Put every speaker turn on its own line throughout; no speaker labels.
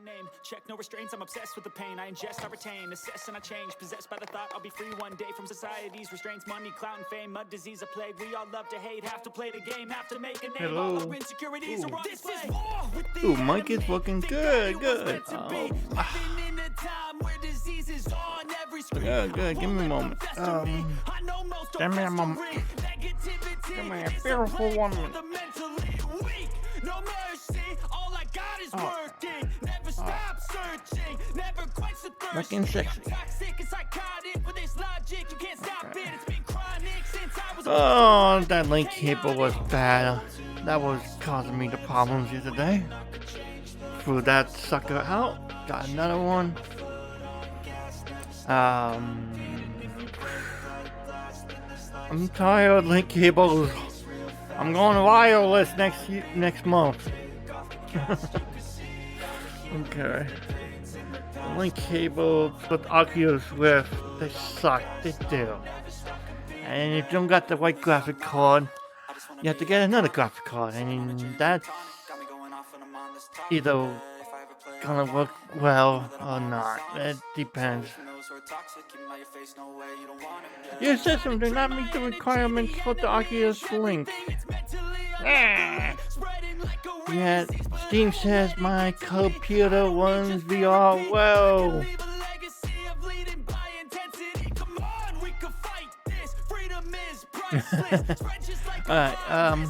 name. Check no restraints, I'm obsessed with the pain. I ingest, I retain, assess and I change. Possessed by the thought I'll be free one day from society's restraints. Money, clout and fame, mud, disease, a plague. We all love to hate, have to play the game, have to make a name.
Hello.
All our insecurities are on display.
Ooh, Mike is looking good. Good. Good. Give me a moment. Give me a moment. Give me a beautiful woman.
No mercy, all I got is working. Never stop searching, never quench the thirst.
Looking sexy.
Toxic and psychotic with this logic, you can't stop it. It's been chronic since I was
Oh, that link cable was bad. That was causing me the problems yesterday. Threw that sucker out. Got another one. I'm tired of link cables. I'm going wireless next month. Okay. The link cables with Oculus Rift, they suck. They do. And if you don't got the right graphic card, you have to get another graphic card, and that's either gonna work well or not. It depends. Your system do not meet the requirements for the Oculus Link. Yet Steam says my computer runs VR well. Alright,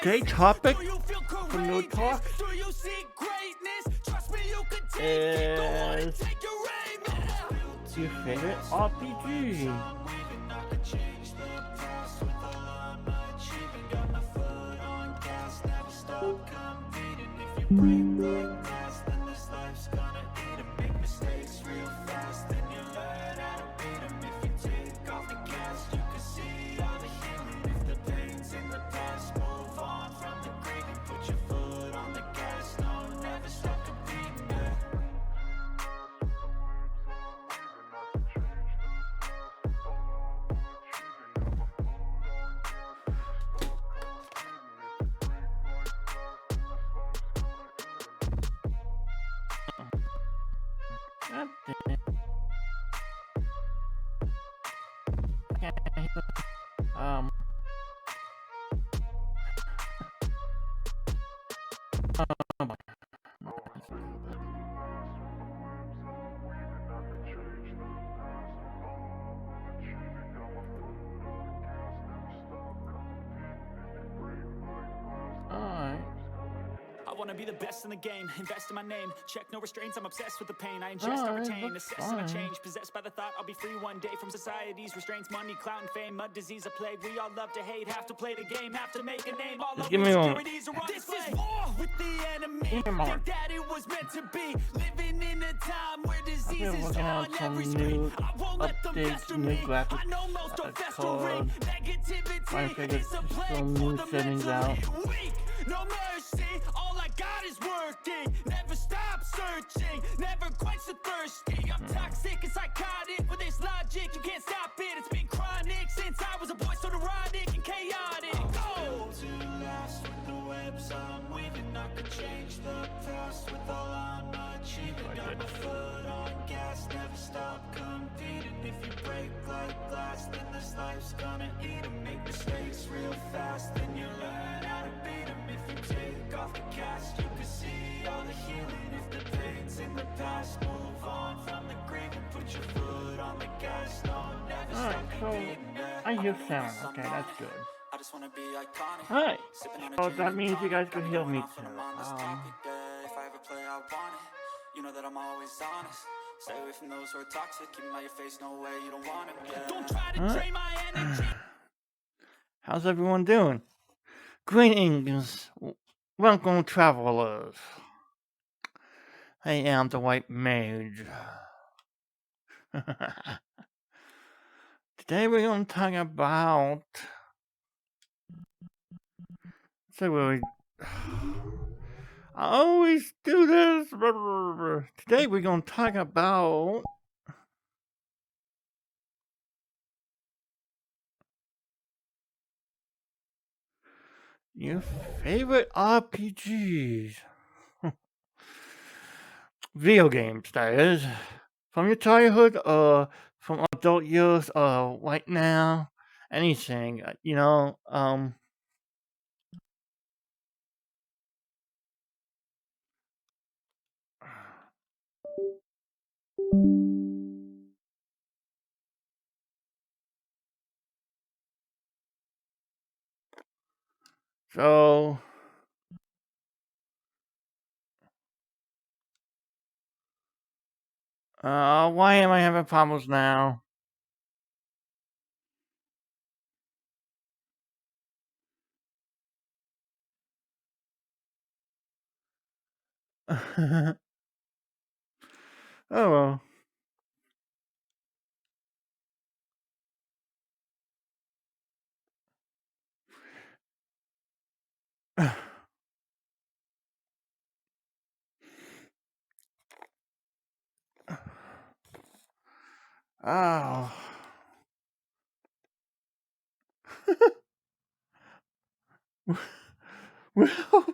great topic for no talk is your favorite RPG.
I wanna be the best in the game, invest in my name. Check no restraints, I'm obsessed with the pain. I ingest, I retain, assess and I change. Possessed by the thought I'll be free one day from society's restraints. Money, clout and fame, mud, disease, a plague. We all love to hate, have to play the game, have to make a name. All our insecurities are on display. This is war with the enemy. Think that it was meant to be. Living in a time where disease is on every screen. I won't let them fester me. I know most don't festering. Negativity is a plague for the mentally weak. No mercy, all I got is working. Never stop searching, never quench the thirsty. I'm toxic and psychotic with this logic, you can't stop it. It's been chronic since I was a boy, so neurotic and chaotic. Go to last with the webs I'm weaving. I could change the past with all I'm achieving. Got my foot on gas, never stop competing. If you break like glass, then this life's gonna eat 'em. Make mistakes real fast, then you learn how to beat 'em. If you take off the cast, you can see all the healing. If the pain's in the past, move on from the grave and put your foot on the gas. No, never stop competing.
I hear sound. Okay, that's good.
I just wanna be iconic.
Alright, so that means you guys can heal me too.
If I ever play, I want it. You know that I'm always honest. Stay away from those who are toxic. Keep my face, no way, you don't want it. Don't try to drain my energy.
How's everyone doing? Greetings, welcome travelers. I am the White Mage. Today we're going to talk about... I always do this. Today we're going to talk about... your favorite RPGs. Video games, that is. From your childhood, from adult years, right now, anything, so, why am I having problems now? Oh well. Oh. Well,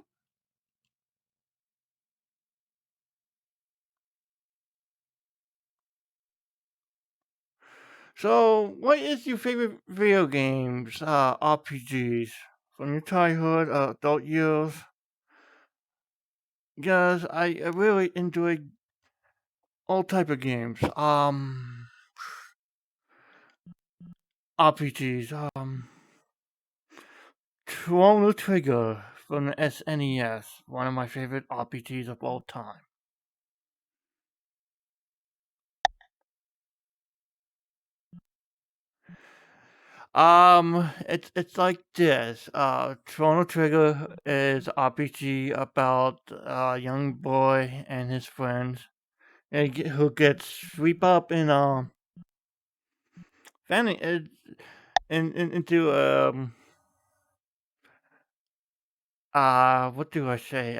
so what is your favorite video games, RPGs from your childhood, adult years? Because I really enjoy all type of games. RPGs. Chrono Trigger from the SNES, one of my favorite RPGs of all time. It's like this. Chrono Trigger is RPG about a young boy and his friends who gets sweep up in fanny into what do I say?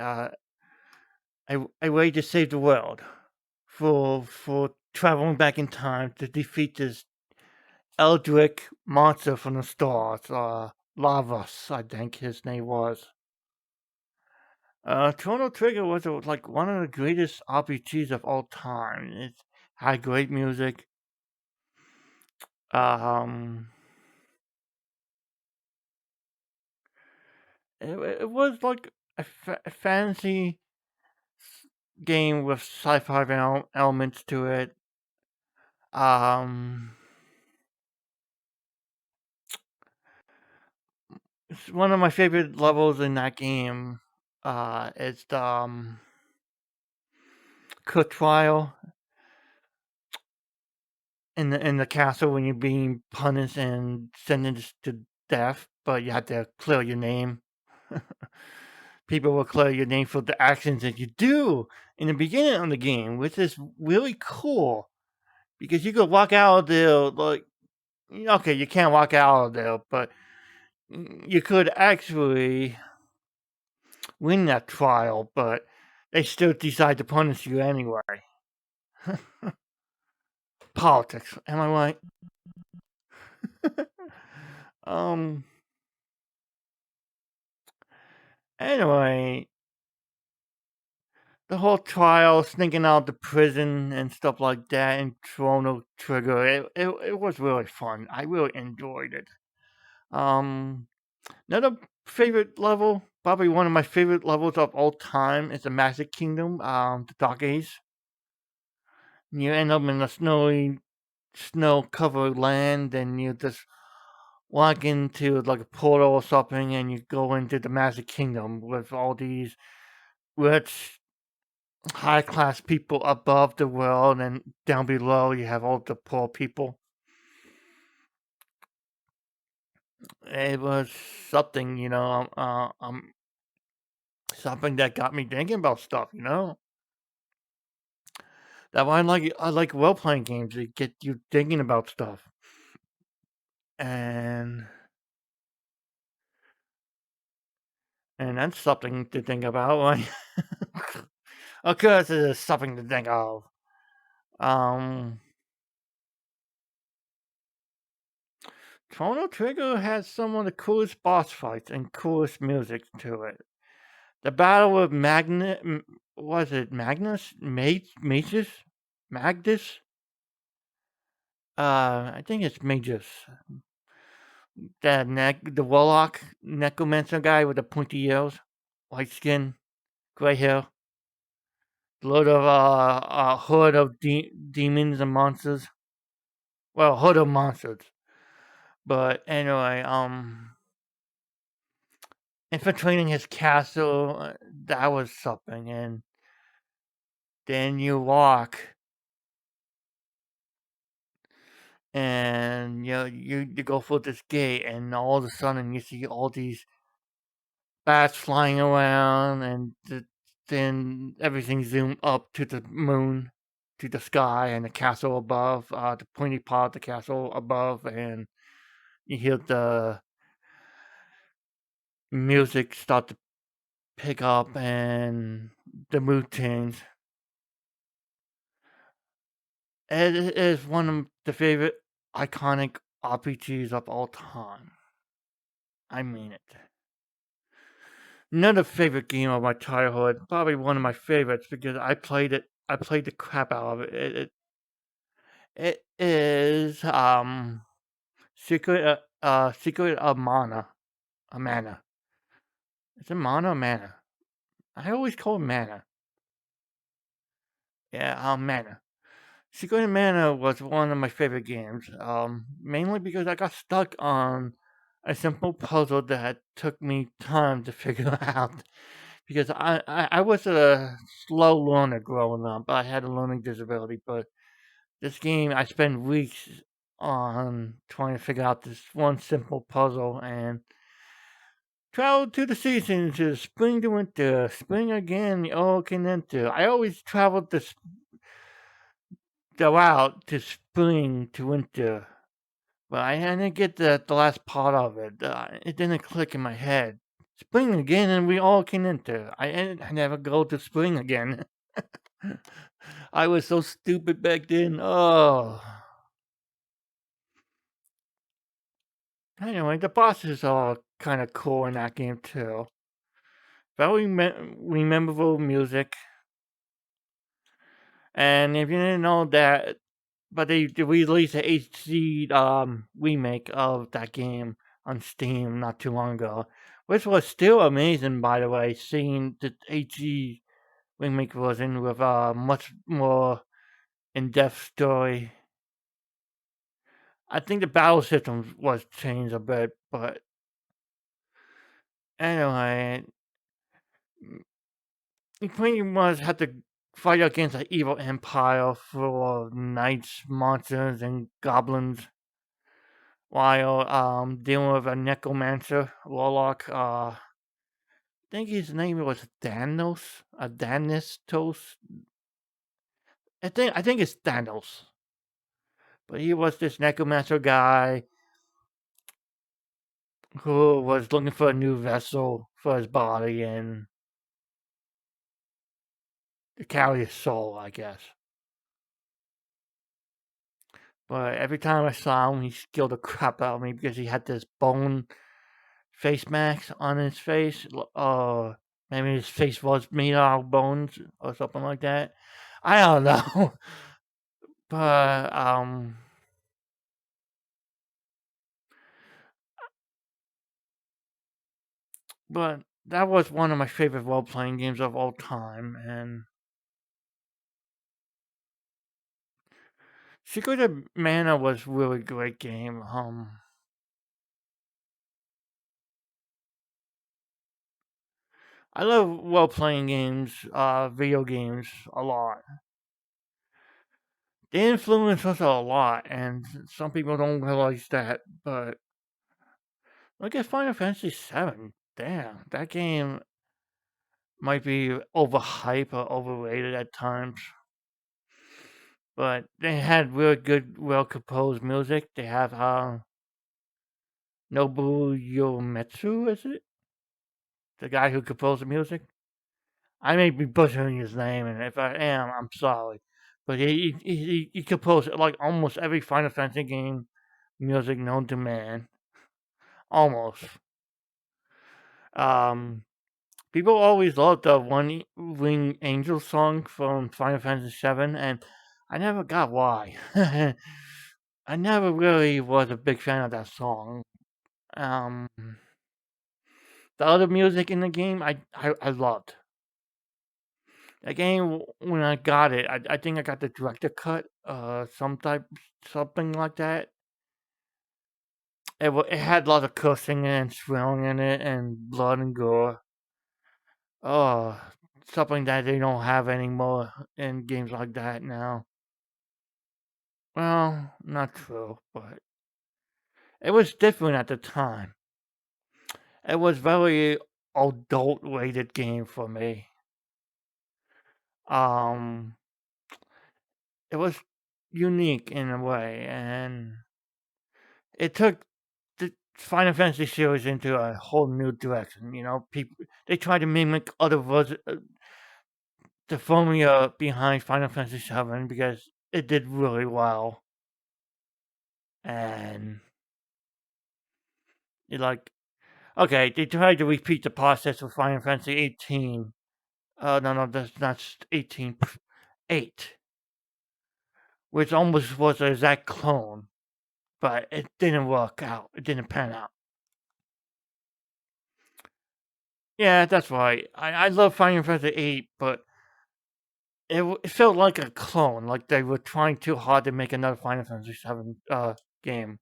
A way to save the world for traveling back in time to defeat this Eldritch monster from the stars. Lavas, I think his name was. Chrono Trigger was like one of the greatest RPGs of all time. It had great music. Um, it was like a fantasy game with sci-fi elements to it. Um, one of my favorite levels in that game is the cook trial in the castle when you're being punished and sentenced to death, but you have to clear your name. People will clear your name for the actions that you do in the beginning of the game, which is really cool because you could walk out of there like okay, you can't walk out of there, but you could actually win that trial, but they still decide to punish you anyway. Politics, am I right? um. Anyway, the whole trial, sneaking out the prison and stuff like that, and Chrono Trigger, it was really fun. I really enjoyed it. Um, Another favorite level, probably one of my favorite levels of all time, is the Magic Kingdom, the Dark Age. You end up in a snow-covered land, and you just walk into like a portal or something, and you go into the Magic Kingdom with all these rich, high-class people above the world, and down below you have all the poor people. It was something, something that got me thinking about stuff. That why I like role playing games. They get you thinking about stuff, and that's something to think about. Right? Of course, it is something to think of. Um, Chrono Trigger has some of the coolest boss fights and coolest music to it. The battle with was it Magnus? Magus? Magus? I think it's Magus. The warlock necromancer guy with the pointy ears, white skin, gray hair, load of a hood of demons and monsters. Well, hood of monsters. But anyway, infiltrating his castle, that was something. And then you walk, and you go through this gate, and all of a sudden you see all these bats flying around, and then everything zoomed up to the moon, to the sky, and the castle above, the pointy part of the castle above, and you hear the music start to pick up, and the mood change. It is one of the favorite iconic RPGs of all time. I mean it. Another favorite game of my childhood, probably one of my favorites because I played it. I played the crap out of it. It is Secret of Mana. Mana. Is it Mana or Mana? I always call it Mana. Yeah, Mana. Secret of Mana was one of my favorite games. Mainly because I got stuck on a simple puzzle that took me time to figure out. Because I was a slow learner growing up. I had a learning disability, but this game I spent weeks on trying to figure out this one simple puzzle and travel to the seasons, to spring to winter, spring again, autumn winter. I always traveled the route to spring to winter, but I didn't get the last part of it. It didn't click in my head. Spring again, and we all can enter. I never go to spring again. I was so stupid back then. Oh. Anyway, the bosses are kind of cool in that game too. Very memorable music. And if you didn't know that, but they released an HD remake of that game on Steam not too long ago, which was still amazing, by the way. Seeing the HD remake version with a much more in-depth story. I think the battle system was changed a bit, but anyway, you pretty much had to fight against an evil empire full of knights, monsters, and goblins, while dealing with a necromancer warlock. I think his name was Danos, Danistos. I think it's Danos, but he was this necromancer guy who was looking for a new vessel for his body and to carry his soul, I guess. But every time I saw him, he scared the crap out of me because he had this bone face mask on his face. Maybe his face was made out of bones or something like that. I don't know. But but that was one of my favorite role-playing games of all time, and Secret of Mana was a really great game. I love role-playing games, video games a lot. They influence us a lot, and some people don't realize that. But look at Final Fantasy VII. Damn, that game might be overhyped or overrated at times. But they had really good, well composed music. They have Nobuo Uematsu, is it? The guy who composed the music? I may be butchering his name, and if I am, I'm sorry. But he composed like almost every Final Fantasy game music known to man. Almost. Um, People always loved the One Wing Angel song from Final Fantasy VII, and I never got why. I never really was a big fan of that song. Um, the other music in the game, I loved. The game when I got it, I think I got the director cut, something like that. It had a lot of cursing and swearing in it, and blood and gore. Oh, something that they don't have anymore in games like that now. Well, not true, but it was different at the time. It was very adult rated game for me. Um, it was unique in a way, and it took the Final Fantasy series into a whole new direction. You know, people they tried to mimic other versions, the formula behind Final Fantasy VII because it did really well, and you like okay, they tried to repeat the process of Final Fantasy 18. No, that's not 18. 8, which almost was an exact clone, but it didn't work out. It didn't pan out. Yeah, that's right. I love Final Fantasy 8, but it felt like a clone. Like they were trying too hard to make another Final Fantasy 7 game.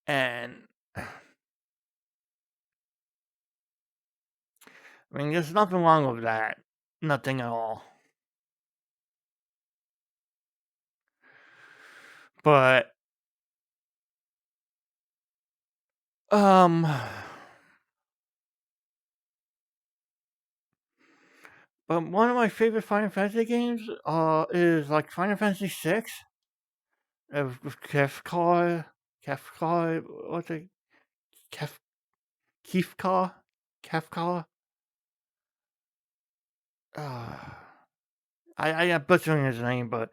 And I mean, there's nothing wrong with that. Nothing at all. But um but one of my favorite Final Fantasy games is like Final Fantasy 6 with Kefka, what's it? Kef Kefka? Kefka? Uh, I am butchering his name, but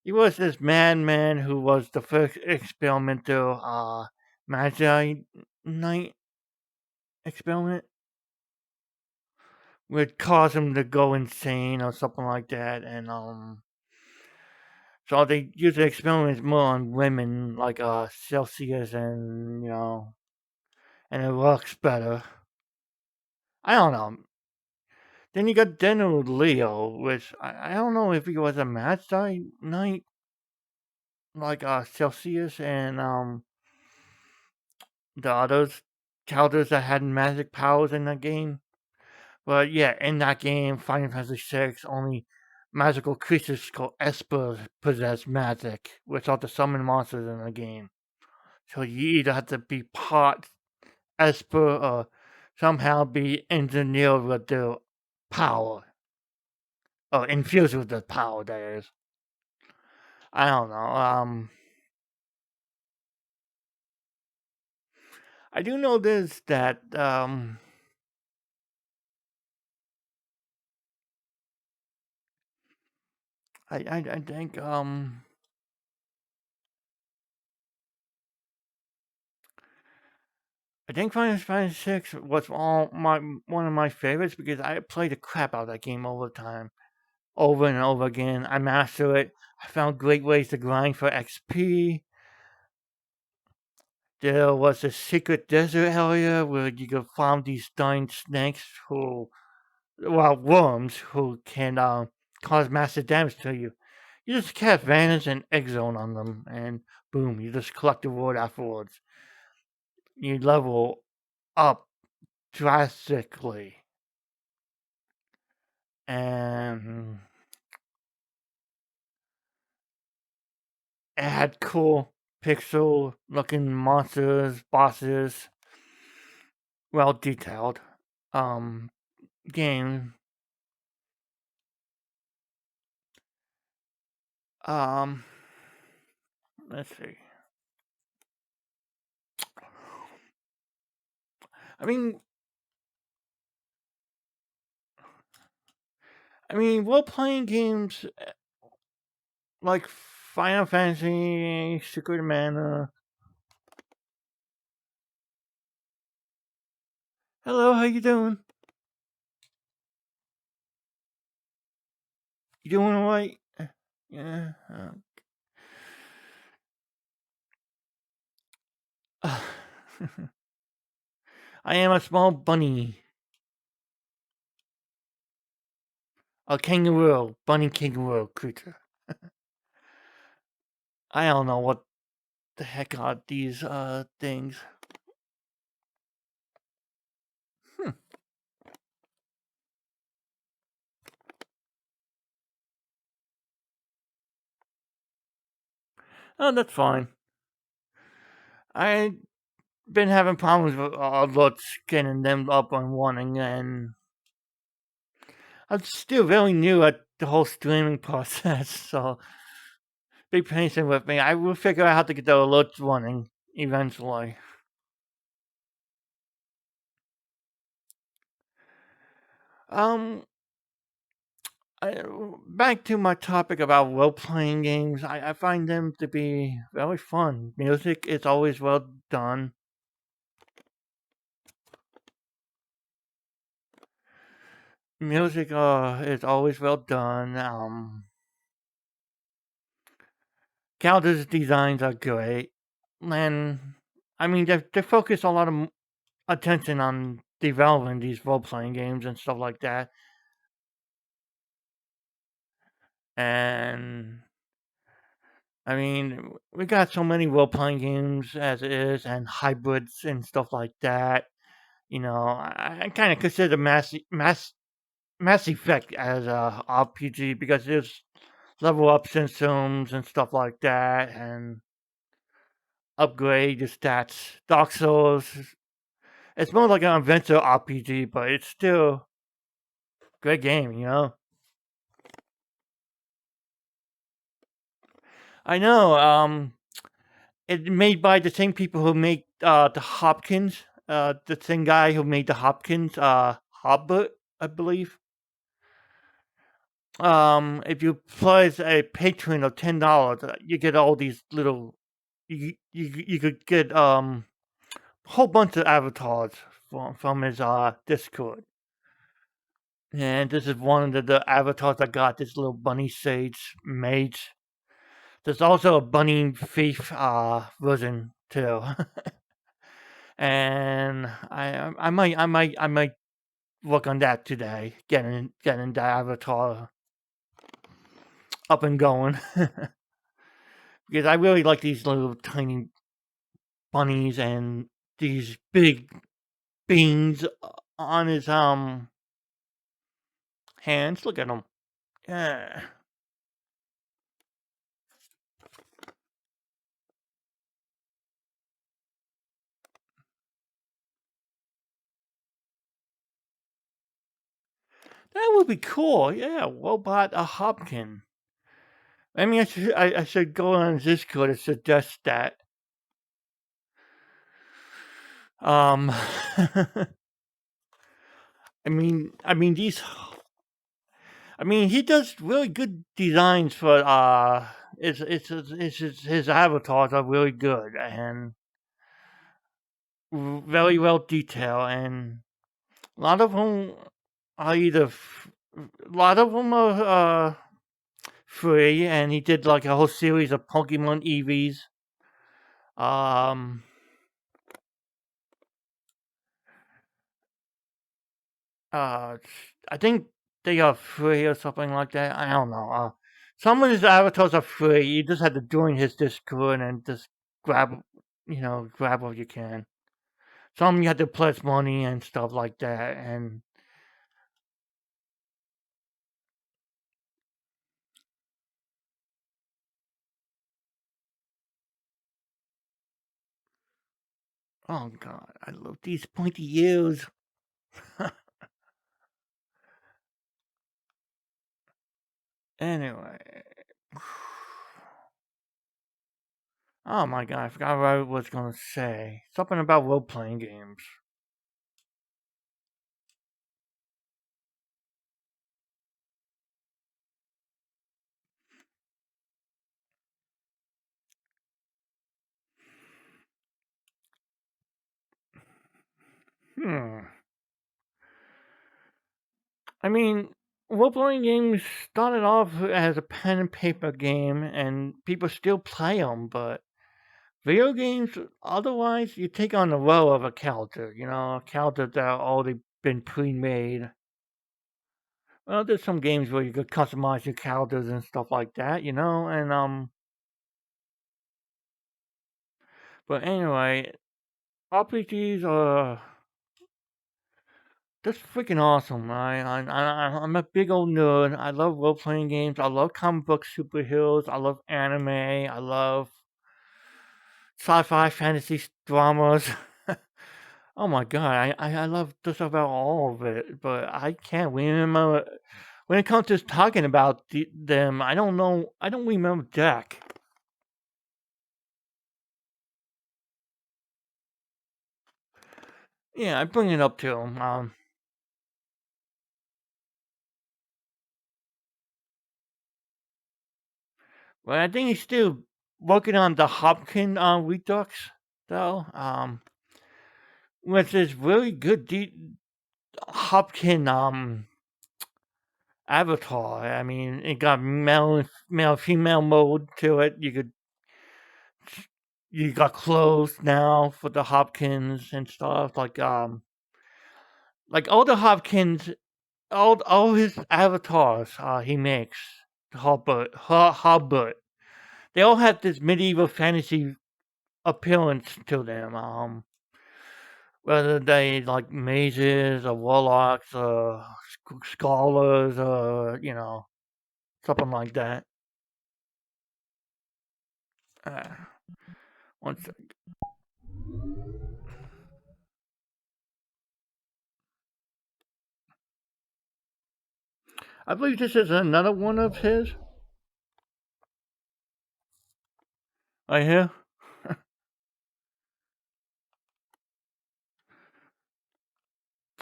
he was this madman who was the first experimental Magi Knight experiment, would cause him to go insane or something like that, and so they use the experiments more on women like Celsius, and and it works better. I don't know. Then you got Daniel Leo, which I don't know if he was a Magi Knight like Celsius and the others characters that had magic powers in that game. But yeah, in that game, Final Fantasy VI, only magical creatures called Esper possess magic, which are the summon monsters in the game. So you either have to be part Esper or somehow be engineered with their power. Or infused with the power, that is. I don't know. I do know this that I think I think Final Fantasy Six was one of my favorites because I played the crap out of that game all the time, over and over again. I mastered it. I found great ways to grind for XP. There was a secret desert area where you could farm these giant snakes worms who can cause massive damage to you. You just cast Vanish and Exone on them, and boom, you just collect the reward afterwards. You level up drastically. And it had cool pixel looking monsters, bosses, well detailed um game. Um let's see. I mean role playing games like Final Fantasy, Secret of Mana, Hello, how you doing? You doing alright? Yeah. I am a small bunny. A kangaroo. Bunny kangaroo creature. I don't know what the heck are these things. Hmm. Oh, that's fine. I've been having problems with alerts getting them up and running, and I'm still very new at the whole streaming process, so be patient with me. I will figure out how to get the alerts running eventually. Um, back to my topic about role playing games, I find them to be very fun. Music is always well done. Music is always well done. Characters designs are great. And I mean, they focus a lot of attention on developing these role playing games and stuff like that. And I mean, we got so many role playing games as it is, and hybrids and stuff like that. You know, I kind of consider Mass Effect as a RPG because there's level up systems and stuff like that, and upgrade your stats. Dark Souls, it's more like an adventure RPG, but it's still a great game. You know, I know. It's made by the same people who make the Hopkins, the same guy who made the Hopkins Hobbit, I believe. If you pledge a patron of $10, you get all these little. You could get a whole bunch of avatars from his Discord, and this is one of the avatars I got. This little bunny sage mage. There's also a bunny thief version too. And I might work on that today, getting the avatar up and going. Because I really like these little tiny bunnies and these big beans on his hands. Look at them. Yeah, that would be cool. Yeah, robot a Hopkin. I mean, I should go on Discord and suggest that. Um, I mean these. I mean, he does really good designs for his avatars are really good and very well detailed, and a lot of them are a lot of them are free, and he did like a whole series of Pokemon EVs. Um, uh, I think they are free or something like that. I don't know. Some of his avatars are free. You just have to join his Discord and just grab, grab what you can. Some you have to pledge money and stuff like that. And oh god, I love these pointy ears. Anyway, oh my god, I forgot what I was gonna say. Something about role playing games. Hmm. I mean, role-playing games started off as a pen and paper game, and people still play them. But video games, otherwise, you take on the role of a character. A character that already been pre-made. Well, there's some games where you could customize your characters and stuff like that, and But anyway, RPGs are just freaking awesome. I'm a big old nerd. I love role playing games. I love comic book superheroes. I love anime. I love sci-fi fantasy dramas. Oh my god, I love just about all of it. But I can't remember when it comes to talking about them. I don't know. I don't remember Jack. Yeah, I bring it up to him. But I think he's still working on the Hopkins Redux, though. Which is really good. Hopkins avatar. I mean, it got male, female mode to it. You got clothes now for the Hopkins and stuff like all the Hopkins, all his avatars he makes. Hobbit. They all have this medieval fantasy appearance to them. Whether they like mages or warlocks or scholars or something like that. Uh, one sec. I believe this is another one of his. Right here.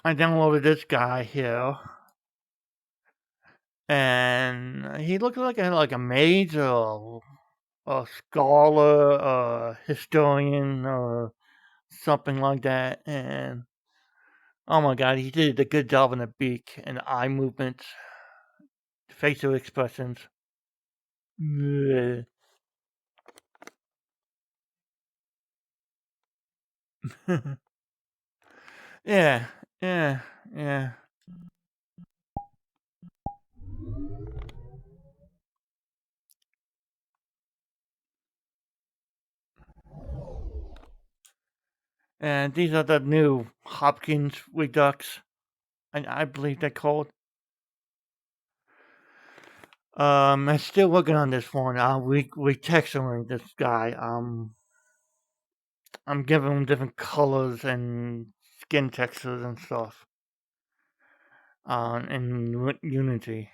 I downloaded this guy here, and he looks like a mage or a scholar, a historian, or something like that. And oh my god, he did a good job on the beak and the eye movements, facial expressions. Yeah, yeah, yeah, yeah. And these are the new Hopkins Redux, I believe they're called. I'm still working on this one. We texturing this guy. I'm giving him different colors and skin textures and stuff. In Unity.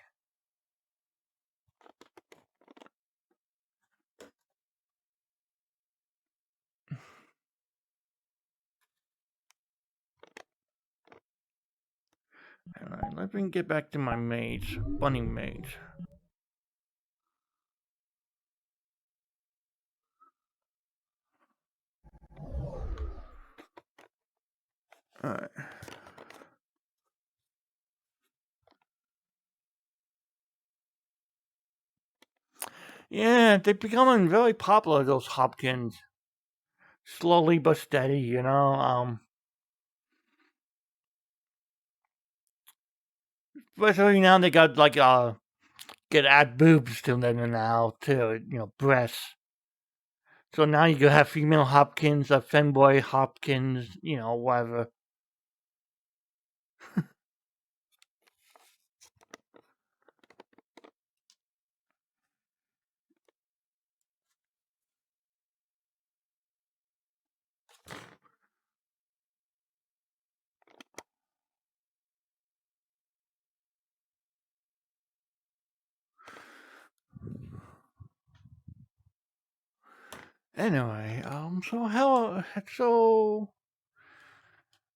Alright, let me get back to my mage, bunny mage. Alright. Yeah, they're becoming very popular, those Hopkins. Slowly but steady. Especially now they got like get add boobs to them now too, breasts. So now you could have female Hopkins, a femboy Hopkins, whatever. Anyway, so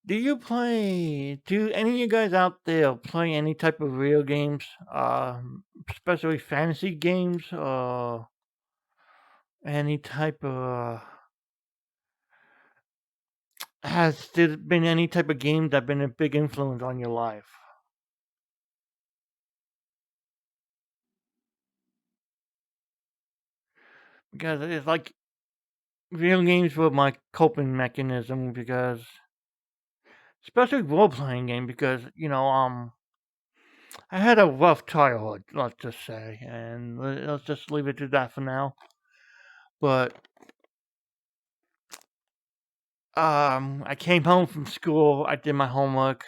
do you play? Do any of you guys out there play any type of video games? Especially fantasy games, or any type of? Has there been any type of game that been a big influence on your life? because it's like video games were my coping mechanism because especially role playing game because I had a rough childhood, let's just say, and let's just leave it to that for now. But I came home from school, I did my homework,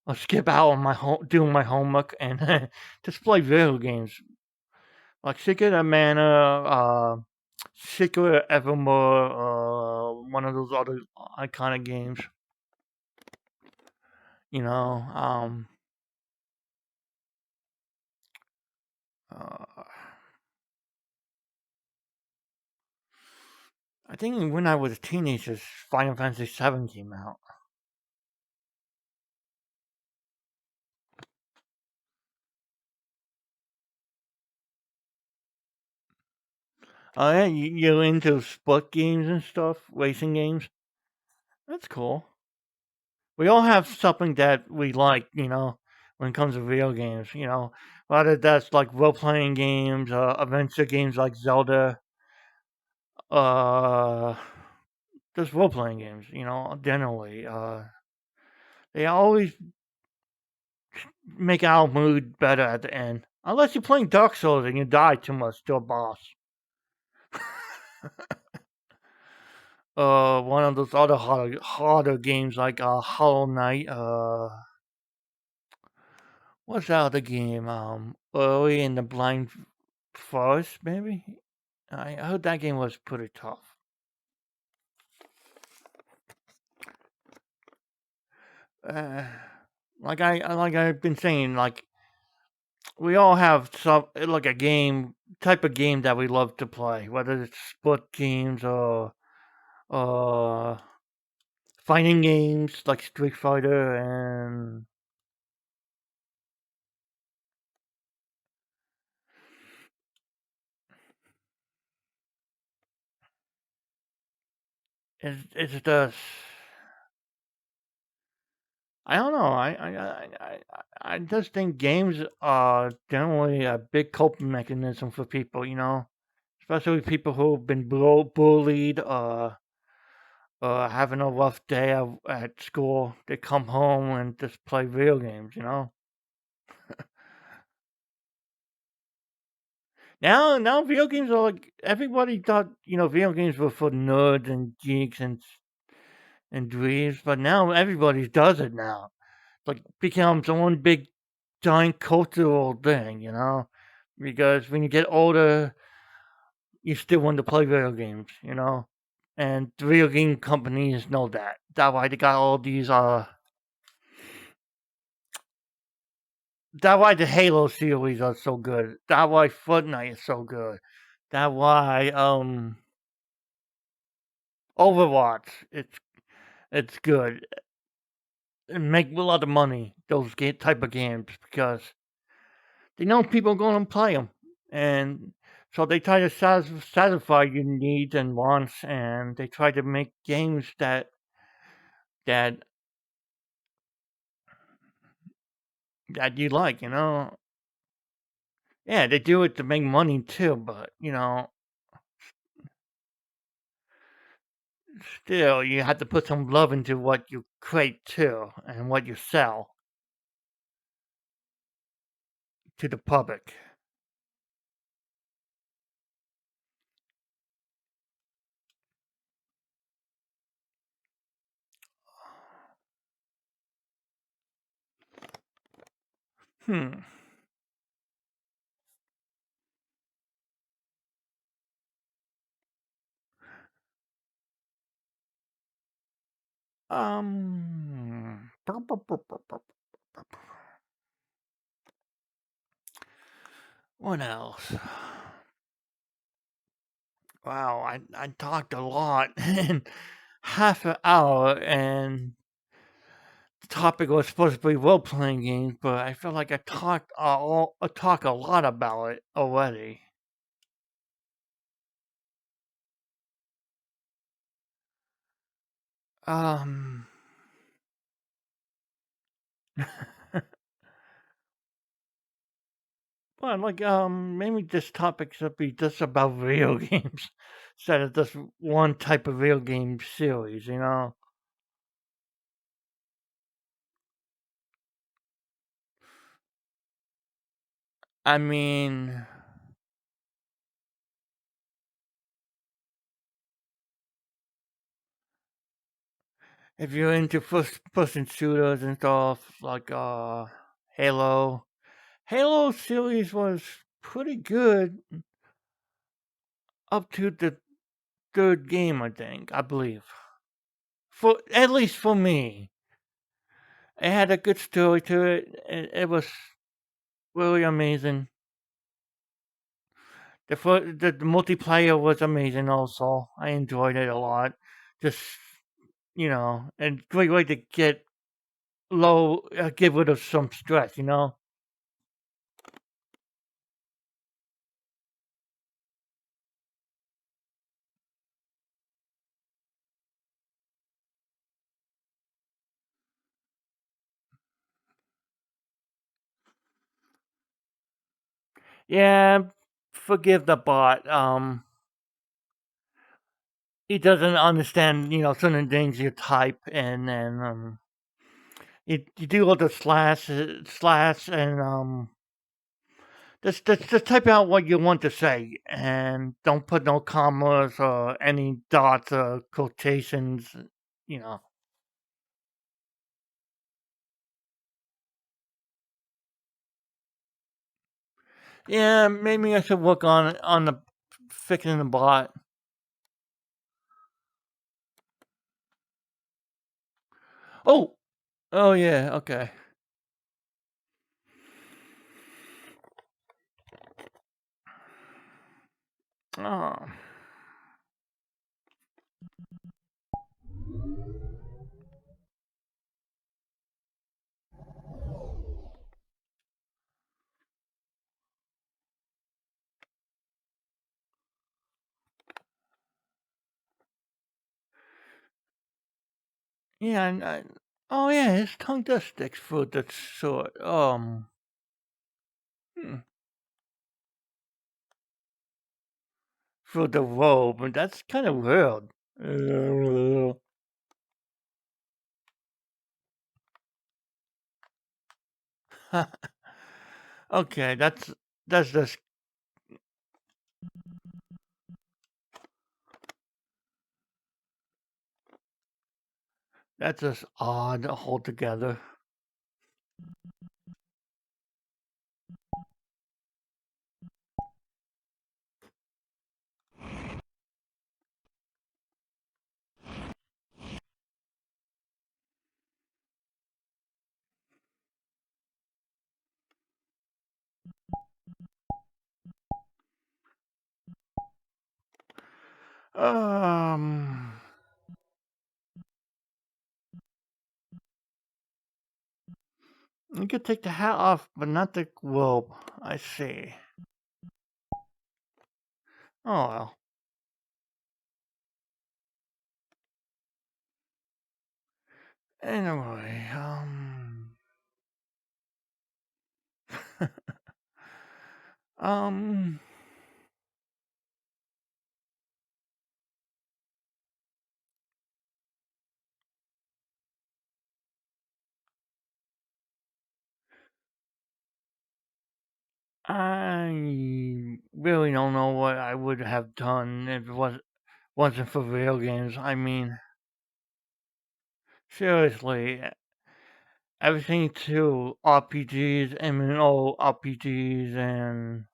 I'll skip out on my doing my homework and just play video games like Secret of Mana, Secret Evermore, one of those other iconic games. You know, uh, I think when I was a teenager, Final Fantasy VII came out. Oh yeah, you're into sport games and stuff, racing games. That's cool. We all have something that we like, when it comes to video games. Whether that's like role playing games, adventure games like Zelda, uh, just role playing games. Generally, they always make our mood better at the end. Unless you're playing Dark Souls and you die too much to a boss. One of those other harder games like Hollow Knight. What's that other game? Early in the Blind Forest, maybe. I heard that game was pretty tough. Uh, like I've been saying, like we all have some like a game type of game that we love to play, whether it's sport games or uh fighting games like Street Fighter and it's just I don't know. I just think games are generally a big coping mechanism for people. Especially people who've been bullied, having a rough day at school. They come home and just play video games. Now video games are like everybody thought video games were for nerds and geeks and dweebs, but now everybody does it now. Like becomes one big giant cultural thing. Because when you get older, you still want to play video games. And the video game companies know that. That's why they got all these that's why the Halo series are so good. That's why Fortnite is so good. That's why Overwatch it's good. And make a lot of money, those type of games, because they know people are going to play them. And so they try to satisfy your needs and wants, and they try to make games that that you like. Yeah, they do it to make money too, but still you have to put some love into what you create too, and what you sell to the public. Hmm. Um. What else? Wow, I talked a lot in half an hour, and the topic was supposed to be role playing games, but I feel like I talk a lot about it already. Um, Well, like maybe this topic should be just about video games instead of just one type of video game series. I mean, if you're into first-person shooters and stuff like Halo, Halo series was pretty good up to the third game, I think, I believe. For at least for me, it had a good story to it. It was really amazing. The multiplayer was amazing. Also, I enjoyed it a lot. Just and great way to get rid of some stress. Yeah, forgive the bot. He doesn't understand, certain things you type, and then you do all the slash, and just type out what you want to say, and don't put no commas or any dots or quotations. You know. Yeah, maybe I should work on the fixing the bot. Oh, oh yeah, okay. Oh. Yeah, oh yeah, his tongue does stick through the sword. Hmm, through the robe, and that's kind of weird. Okay, that's just that's just odd altogether. Um, you could take the hat off, but not the robe. I see. Oh well. Anyway, um, I really don't know what I would have done if it wasn't for video games. I mean, seriously, everything to RPGs, MMO RPGs, and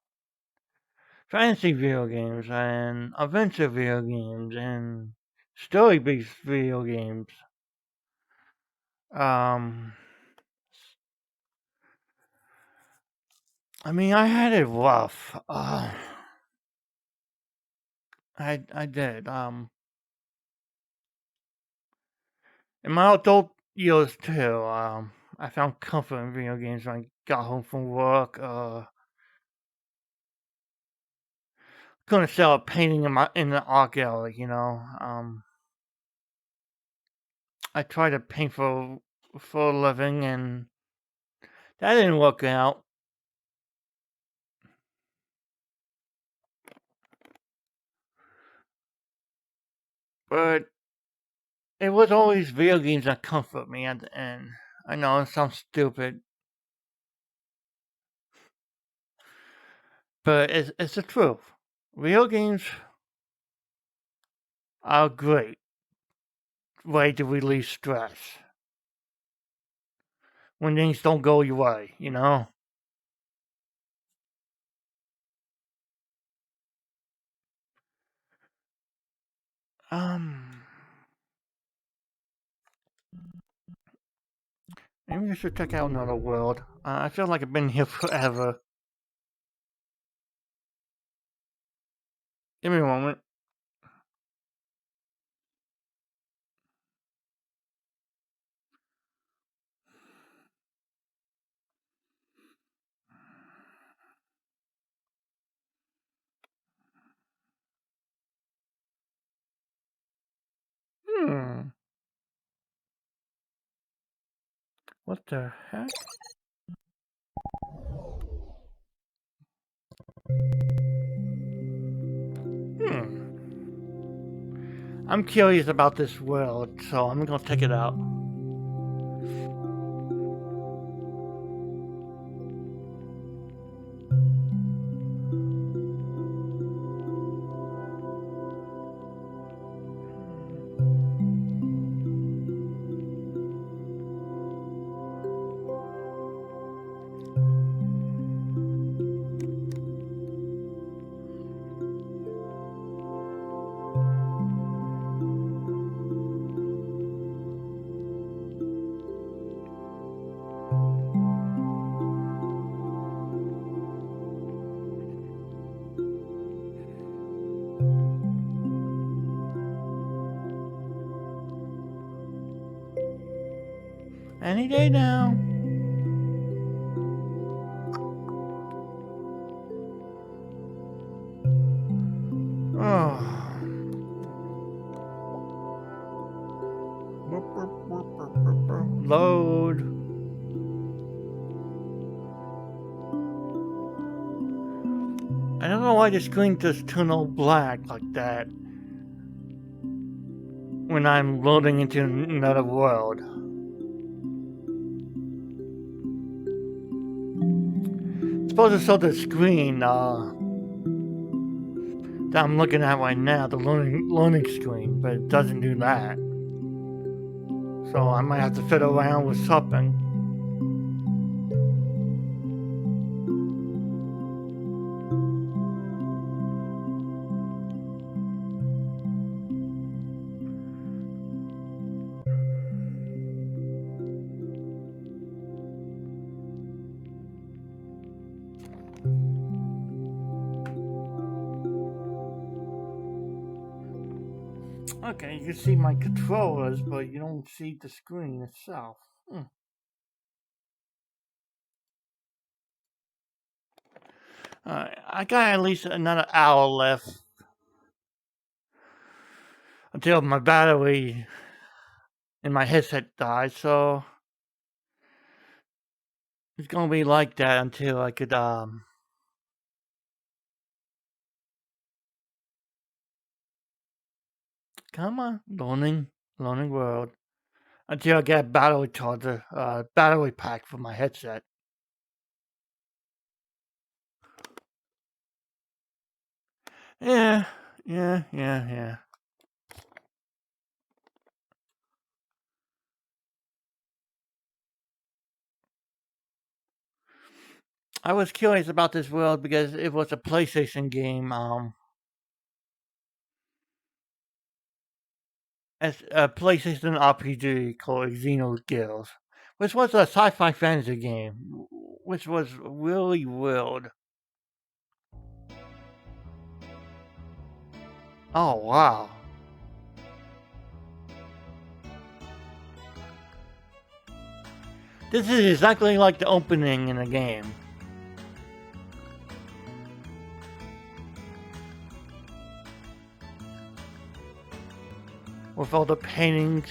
fantasy video games, and adventure video games, and story-based video games. Um, I mean, I had it rough. I did. In my adult years too. I found comfort in video games when I got home from work. Couldn't sell a painting in the art gallery. I tried to paint for a living, and that didn't work out. But it was always video games that comfort me at the end. I know it sounds stupid, but it's the truth. Video games are a great way to release stress when things don't go your way, you know? Um, Maybe I should check out another world. I feel like I've been here forever. Give me a moment. Hmm. What the heck? Hmm. I'm curious about this world, so I'm gonna check it out. Any day now. Oh. Load. I don't know why the screen just turned all black like that when I'm loading into another world. It's supposed to show the screen that I'm looking at right now, the loading screen, but it doesn't do that. So I might have to fiddle around with something. Okay, you can see my controllers, but you don't see the screen itself. I got at least another hour left until my battery in my headset dies, so it's gonna be like that until I could come on, loaning world. Until I get a battery charger, battery pack for my headset. Yeah. I was curious about this world because it was a PlayStation game. As a PlayStation RPG called Xenogears, which was a sci-fi fantasy game, which was really weird. Oh wow! This is exactly like the opening in the game. With all the paintings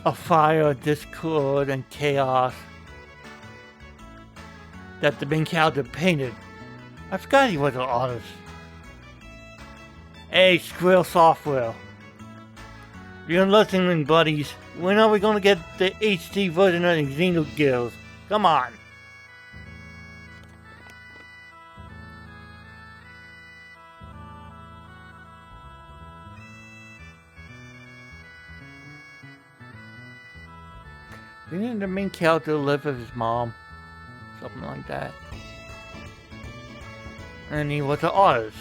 of fire, discord, and chaos that the main character painted. I forgot he was an artist. Hey, Skrill Software. You're listening, buddies. When are we gonna get the HD version of Xenogears? Come on. Didn't the main character live with his mom? Something like that. And he was an artist.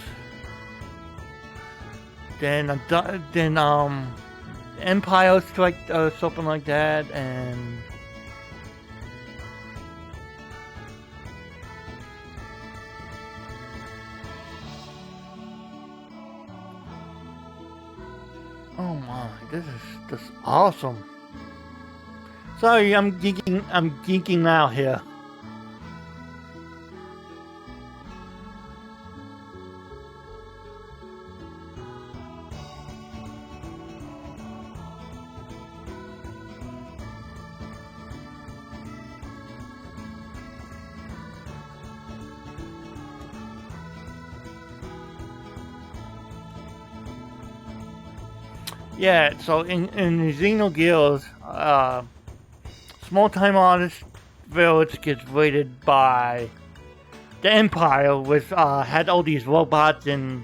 Then Empire Strike or something like that, and oh my, this is just awesome. Sorry, I'm geeking out here. Yeah, so in Xenogears, small-time artist village gets raided by the Empire, which had all these robots and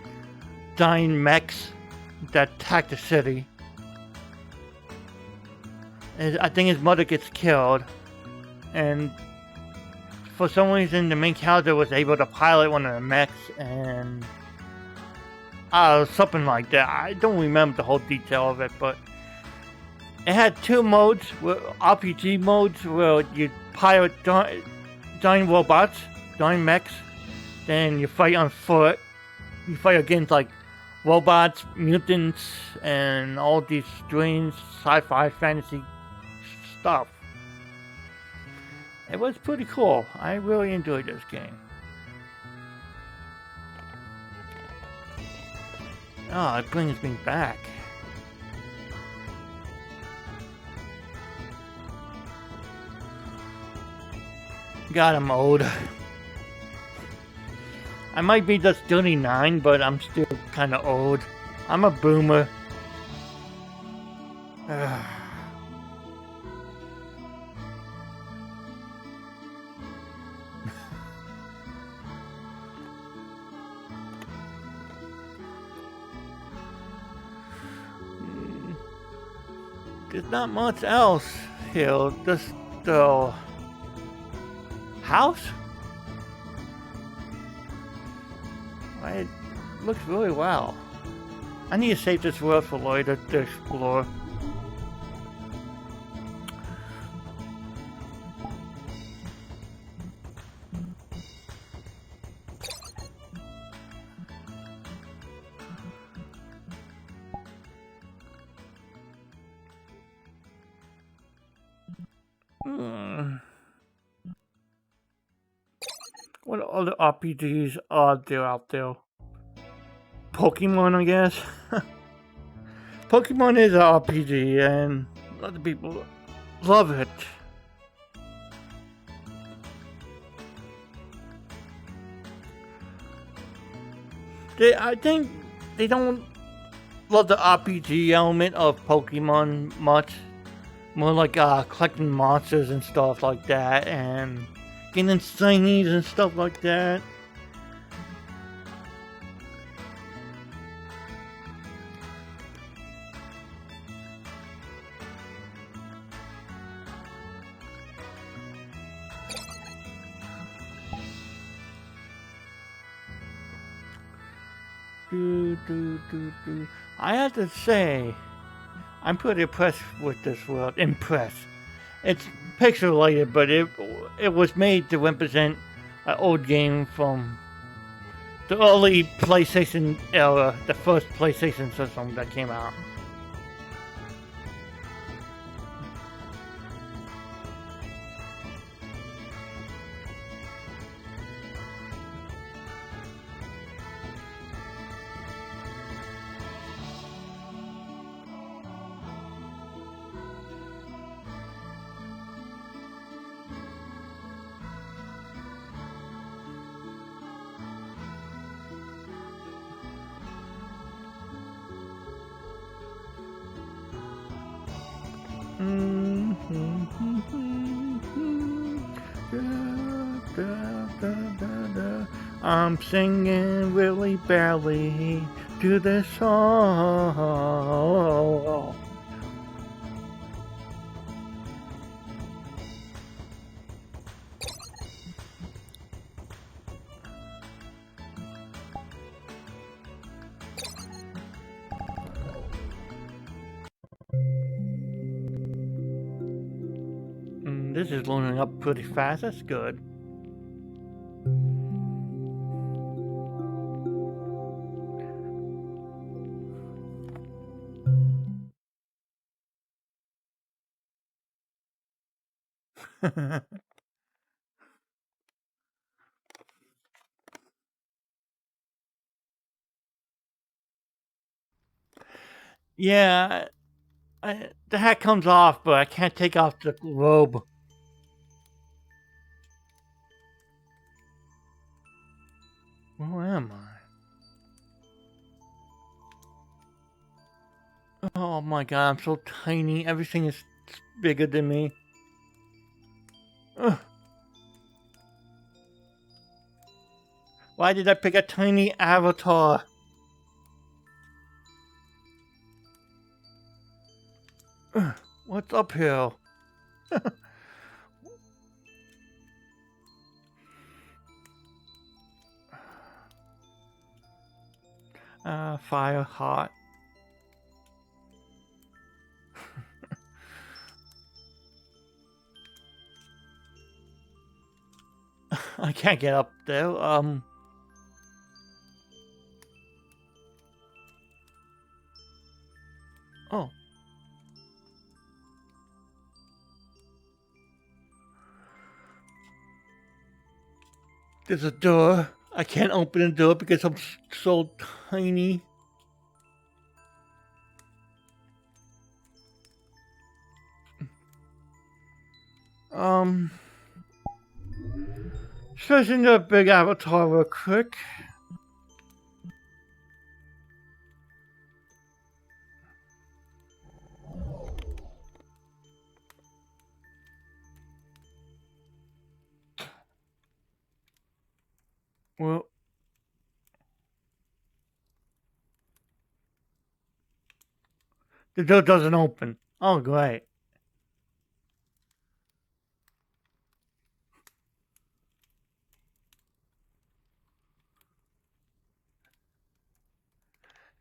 giant mechs that attack the city. And I think his mother gets killed, and for some reason the main character was able to pilot one of the mechs, and something like that. I don't remember the whole detail of it, but it had two modes, RPG modes, where you pilot giant robots, giant mechs, then you fight on foot. You fight against like robots, mutants, and all these strange sci-fi fantasy stuff. It was pretty cool. I really enjoyed this game. Oh, it brings me back. God, I'm old. I might be just 39, but I'm still kinda old. I'm a boomer. There's not much else here. Just the house? It looks really well. I need to save this world for later to explore. What other RPGs are there out there? Pokemon, I guess. Pokemon is an RPG, and a lot of people love it. I think they don't love the RPG element of Pokemon much. More like collecting monsters and stuff like that, and getting shinies and stuff like that. I have to say, I'm pretty impressed with this world. Impressed. It's pixelated, but it was made to represent an old game from the early PlayStation era, the first PlayStation system that came out. I'm singing really barely to this song. This is loading up pretty fast. That's good. Yeah, the hat comes off, but I can't take off the robe. Where am I? Oh my god, I'm so tiny. Everything is bigger than me. Ugh. Why did I pick a tiny avatar? Ugh. What's uphill? Fire hot. I can't get up there. Oh. There's a door. I can't open the door because I'm so tiny. Search into a big avatar real quick. Well, the door doesn't open. Oh, great.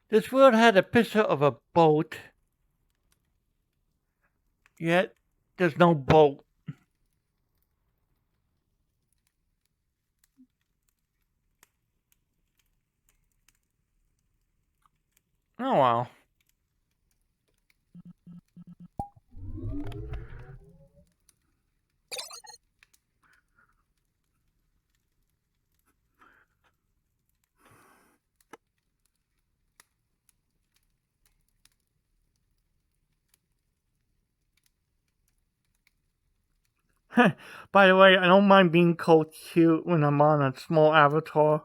This world had a picture of a boat, yet there's no boat. Oh well. By the way, I don't mind being called cute when I'm on a small avatar.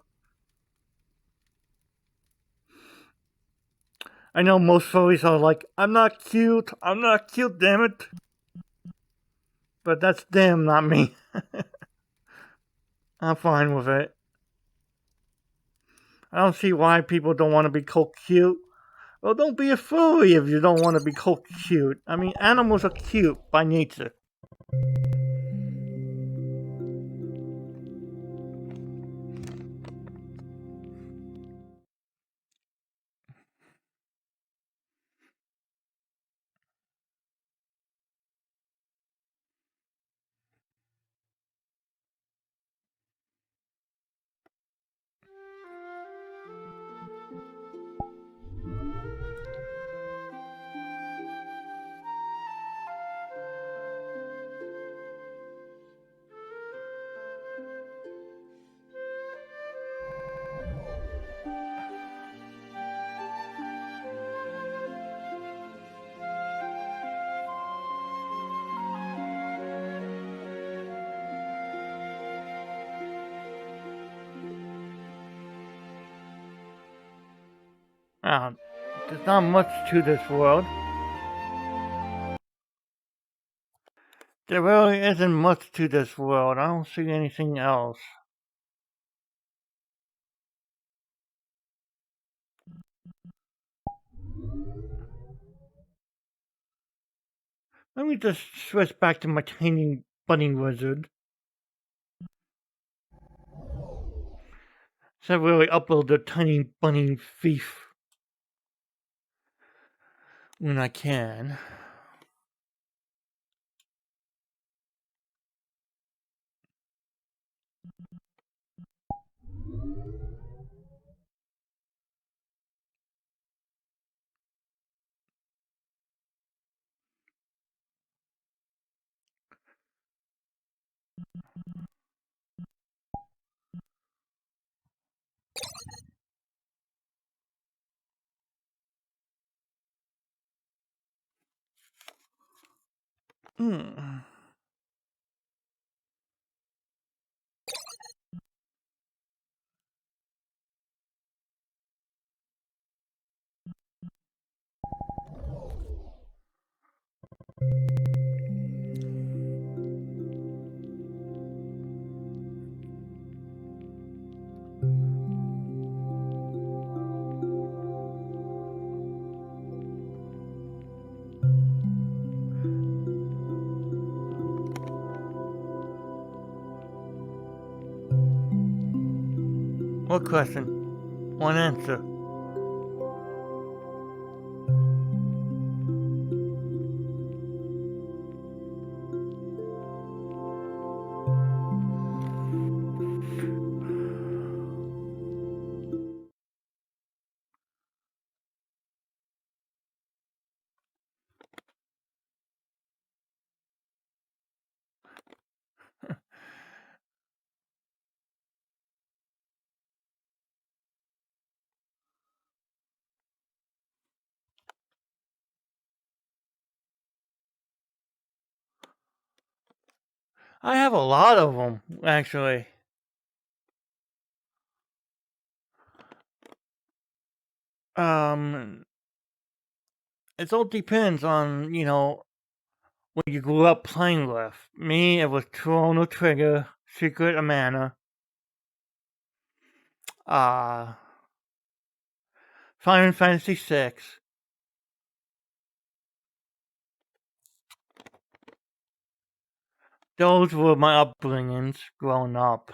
I know most furries are like, I'm not cute, damn it. But that's them, not me. I'm fine with it. I don't see why people don't want to be called cute. Well, don't be a furry if you don't want to be called cute. I mean, animals are cute by nature. There's not much to this world. There really isn't much to this world. I don't see anything else. Let me just switch back to my tiny bunny wizard. So I really upload the tiny bunny thief when I can. Hmm. What question? One answer. I have a lot of them, actually. It all depends on, what you grew up playing with. Me, it was Chrono Trigger, Secret of Mana, Final Fantasy VI. Those were my upbringings growing up.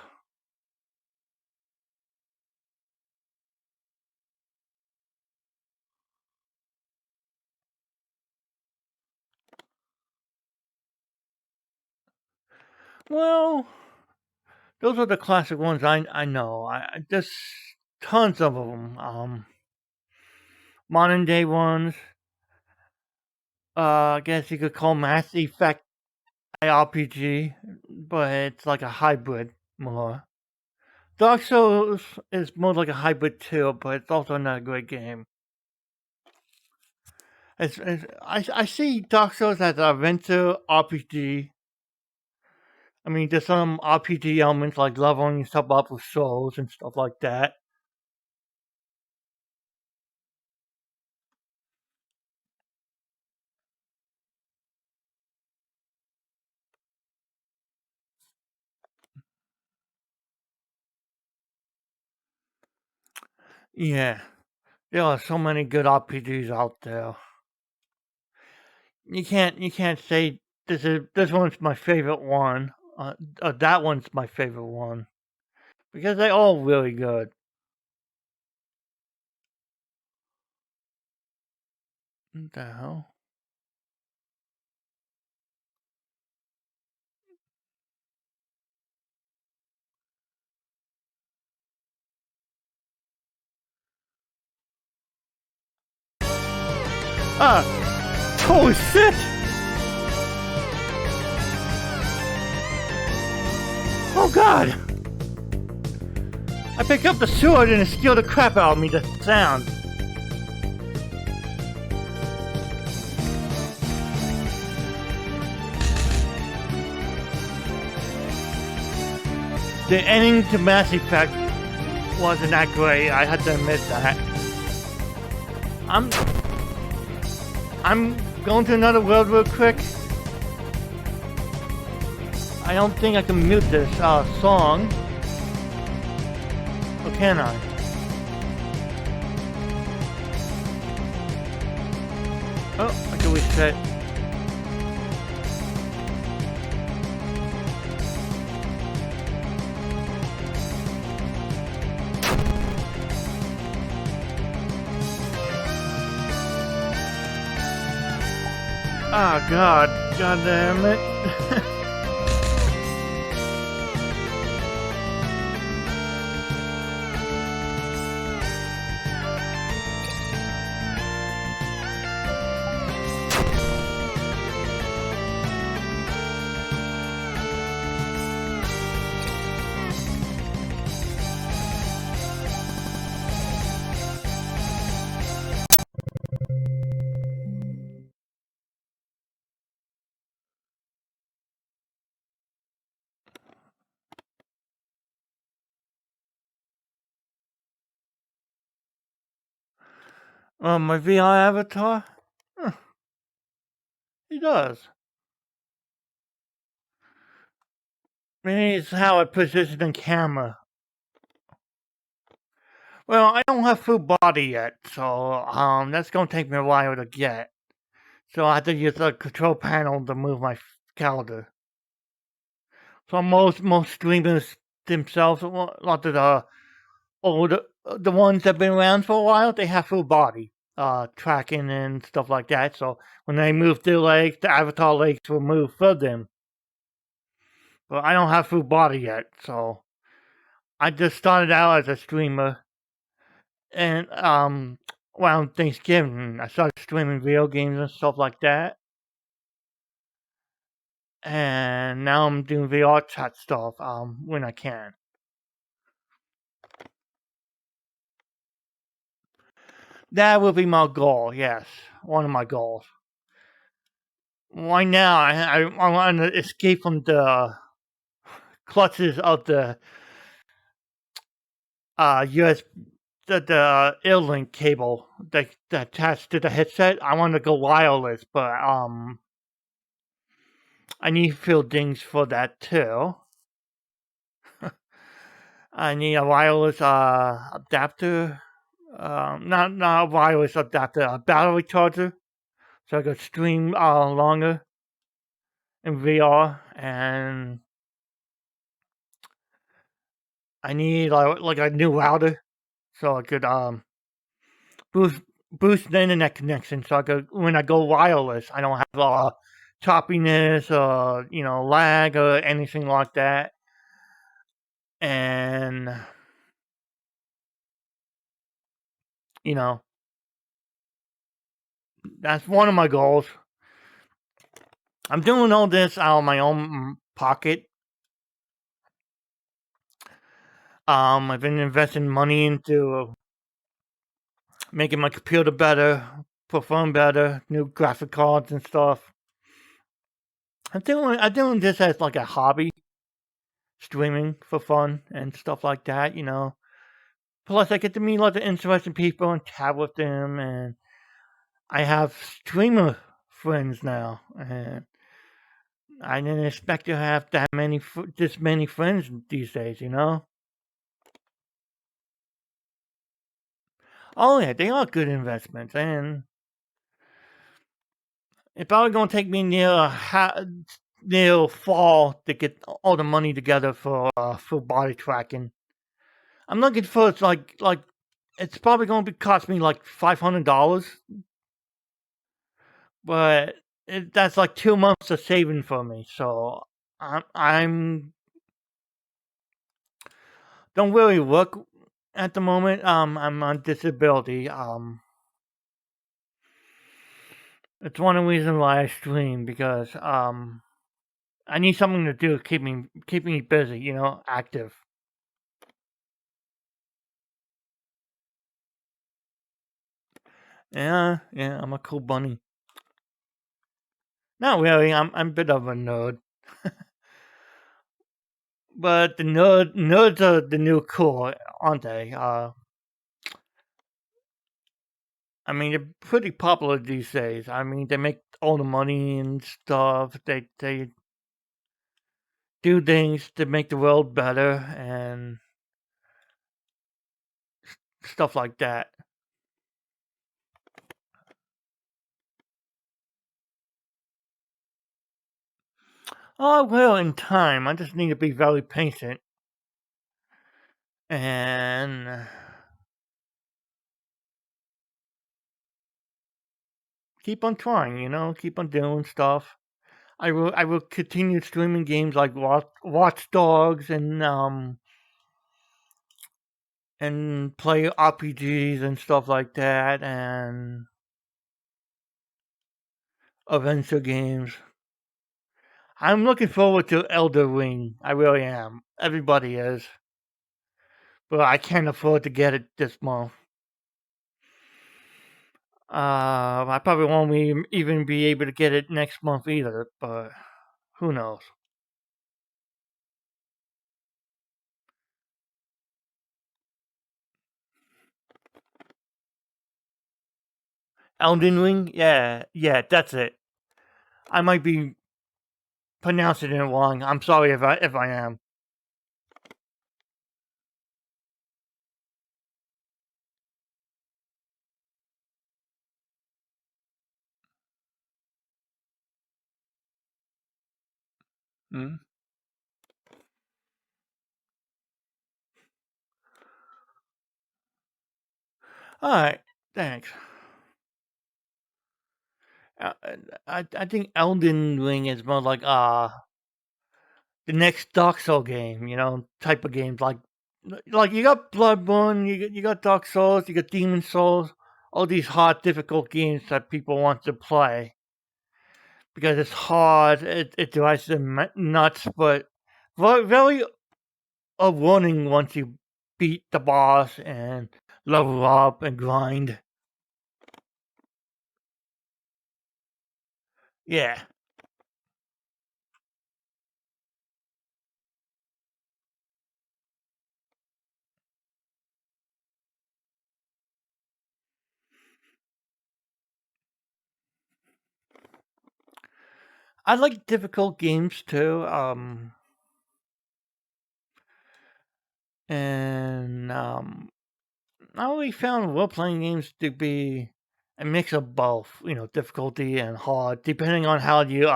Well, those are the classic ones I know. There's tons of them. Modern day ones. I guess you could call Mass Effect RPG, but it's like a hybrid more. Dark Souls is more like a hybrid too, but it's also not a great game. I see Dark Souls as an adventure RPG. I mean, there's some RPG elements like leveling yourself up with souls and stuff like that. Yeah, there are so many good RPGs out there. You can't say this one's my favorite one. That one's my favorite one because they're all really good. What the hell? Ah! Holy shit! Oh god! I picked up the sword and it scared the crap out of me, the sound. The ending to Mass Effect wasn't that great, I had to admit that. I'm going to another world real quick. I don't think I can mute this song. Or can I? Oh, I can reset. Oh God, God damn it. My VR avatar? Huh, he does. Maybe it's how I position the camera. Well, I don't have full body yet, so that's gonna take me a while to get. So I have to use the control panel to move my calendar. So most streamers themselves, a lot of the older, the ones that have been around for a while, they have full body tracking and stuff like that. So when they move their legs, the avatar legs will move for them. But I don't have full body yet, so I just started out as a streamer, and around Thanksgiving, I started streaming video games and stuff like that. And now I'm doing Vrchat stuff when I can. That will be my goal. Yes, one of my goals. Right now, I want to escape from the clutches of the US the Earlink cable that attached to the headset. I want to go wireless, but I need fieldings for that too. I need a wireless adapter. Not a wireless adapter, a battery charger, so I could stream longer in VR. And I need like a new router, so I could boost boost the internet connection. So I could, when I go wireless, I don't have choppiness or lag or anything like that. And you know that's one of my goals. I'm doing all this out of my own pocket. I've been investing money into making my computer better, perform better, new graphic cards and stuff. I'm doing this as like a hobby, streaming for fun and stuff like that. Plus, I get to meet lots of interesting people and chat with them, and I have streamer friends now, and I didn't expect to have this many friends these days. Oh yeah, they are good investments, and it's probably gonna take me near fall to get all the money together for body tracking. I'm looking for it's probably gonna cost me like $500, but that's like 2 months of saving for me. So I'm don't really work at the moment. I'm on disability. It's one of the reasons why I stream, because I need something to do to keep me busy. Active. Yeah, yeah, I'm a cool bunny. Not really. I'm a bit of a nerd. But the nerds are the new cool, aren't they? I mean, they're pretty popular these days. I mean, they make all the money and stuff. They do things to make the world better and stuff like that. Oh, I will in time. I just need to be very patient. And keep on trying, keep on doing stuff. I will continue streaming games like Watch Dogs and play RPGs and stuff like that and adventure games. I'm looking forward to Elder Ring. I really am. Everybody is. But I can't afford to get it this month. I probably won't even be able to get it next month either, but who knows? Elden Ring? Yeah, yeah, that's it. I might be pronouncing it wrong. I'm sorry if I am. Mm. All right, thanks. Uh, I think Elden Ring is more like the next Dark Soul game, type of games like you got Bloodborne, you got Dark Souls, you got Demon Souls, all these hard, difficult games that people want to play because it's hard. It drives them nuts, but very rewarding once you beat the boss and level up and grind. Yeah, I like difficult games too. And I always found role playing games to be a mix of both, difficulty and hard, depending on how you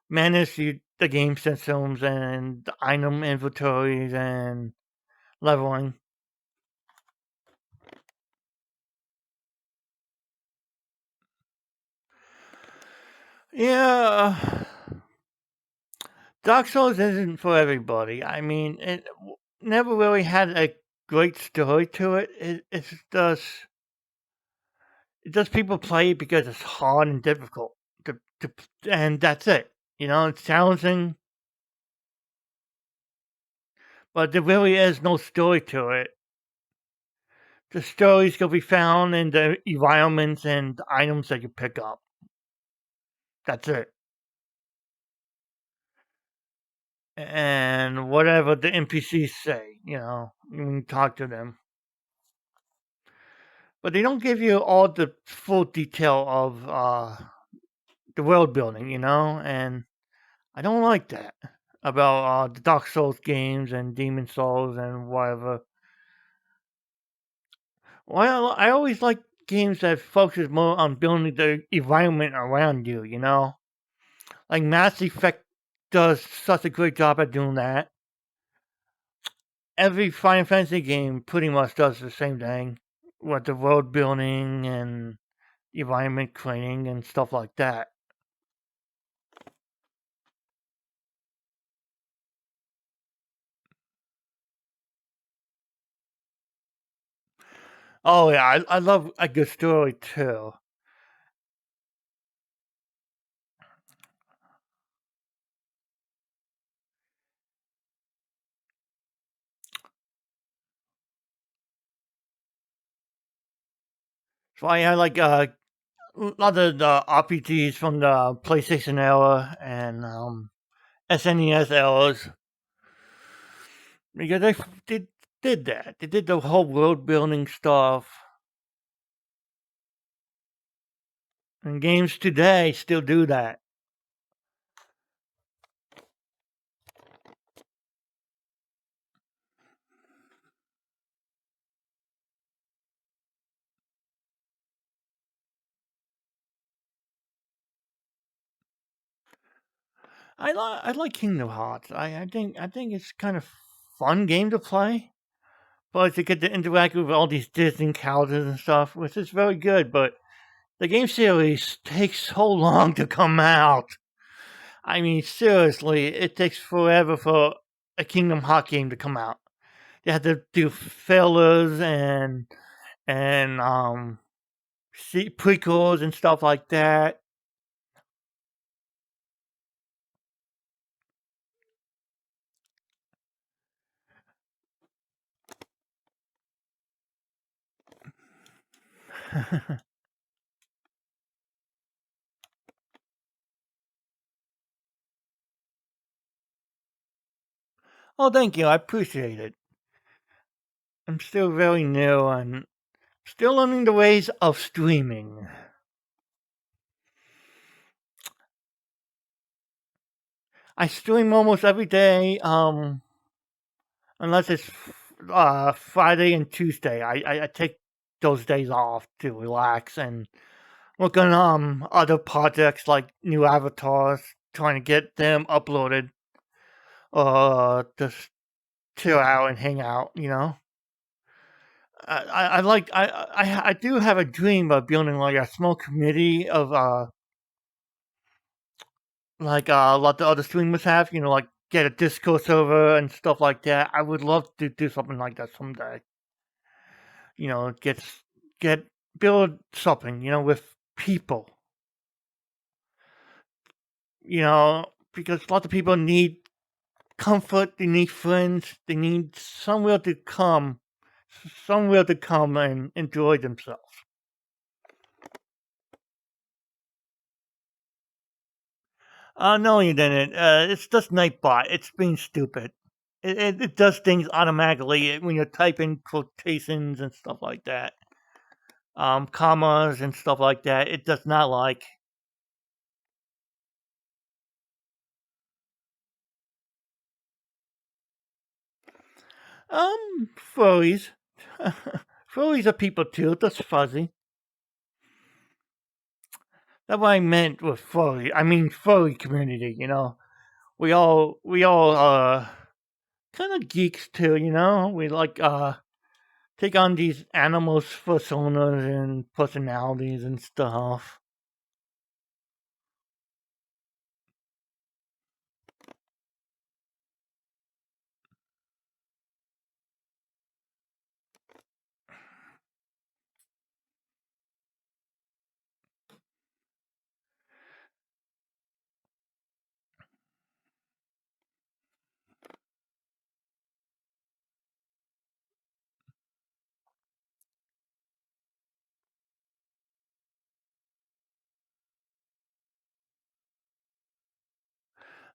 manage the game systems and the item inventories and leveling. Yeah, Dark Souls isn't for everybody. I mean, never really had a great story to it. It does people play it because it's hard and difficult, to, and that's it. It's challenging, but there really is no story to it. The stories can be found in the environments and the items that you pick up. That's it. And whatever the NPCs say, you can talk to them. But they don't give you all the full detail of the world building, and I don't like that about the Dark Souls games and Demon Souls and whatever. Well, I always like games that focus more on building the environment around you, Like Mass Effect does such a great job at doing that. Every Final Fantasy game pretty much does the same thing with the world building and environment cleaning and stuff like that. Oh yeah, I love a good story too. So I like a lot of the RPGs from the PlayStation era and SNES eras because they did that. They did the whole world building stuff. And games today still do that. I like Kingdom Hearts. I think it's kind of fun game to play. Plus, you get to interact with all these Disney characters and stuff, which is very good. But The game series takes so long to come out. I mean, seriously, it takes forever for a Kingdom Hearts game to come out. You have to do fillers and prequels and stuff like that. Oh, thank you. I appreciate it. I'm still very new and still learning the ways of streaming. I stream almost every day, unless it's Friday and Tuesday. I take those days off to relax and work on other projects like new avatars, trying to get them uploaded, or just chill out and hang out. I like I do have a dream of building like a small community of like a lot of other streamers have. Like get a Discord server and stuff like that. I would love to do something like that someday. Get build something. With people. Because a lot of people need comfort. They need friends. They need somewhere to come and enjoy themselves. No, you didn't. It's just Nightbot. It's being stupid. It does things automatically when you're typing quotations and stuff like that. Commas and stuff like that. It does not like. Furries. Furries are people too. That's fuzzy. That's what I meant with furry. I mean furry community. We all kind of geeks too. We like take on these animals' personas and personalities and stuff.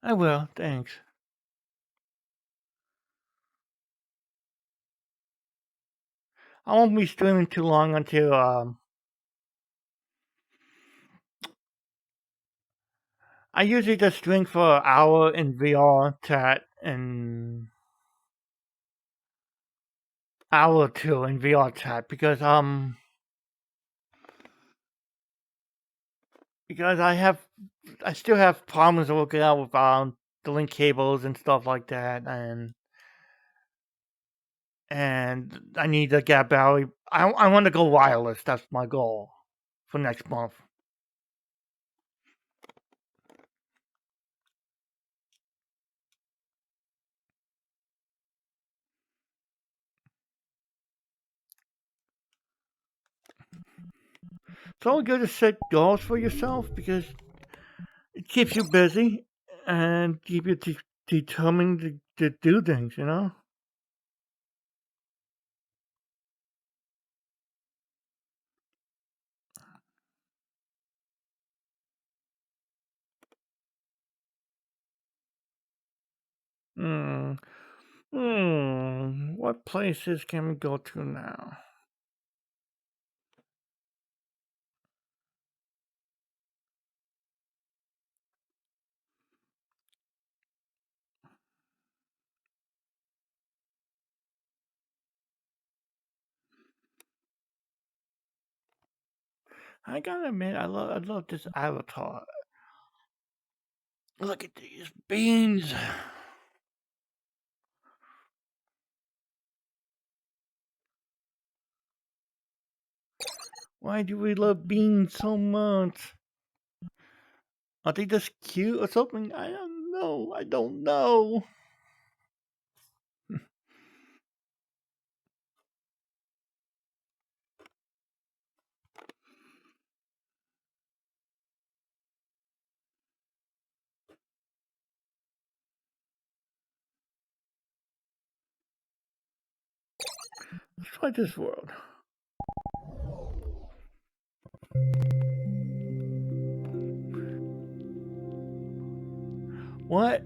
I will, thanks. I won't be streaming too long until I usually just stream for an hour in VR chat and hour or two in VR chat because I still have problems working out with the link cables and stuff like that and I need to get a battery. I want to go wireless. That's my goal for next month. It's always good to set goals for yourself because it keeps you busy and keep you determined to do things. Hmm. What places can we go to now? I gotta admit, I love this avatar. Look at these beans. Why do we love beans so much? Are they just cute or something? I don't know. I don't know. Let's try this world. What?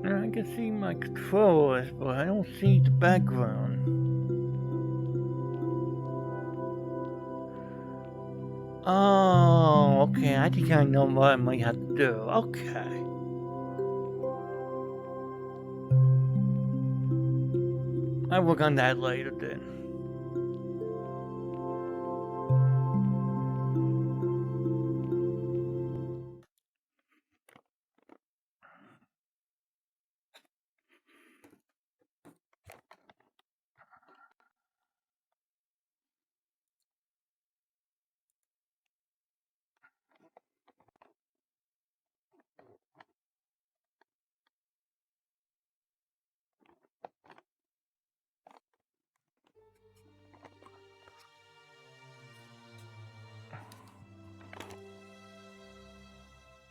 I can see my controllers, but I don't see the background. Oh, okay. I think I know what I might have to do. Okay. I'll work on that later then.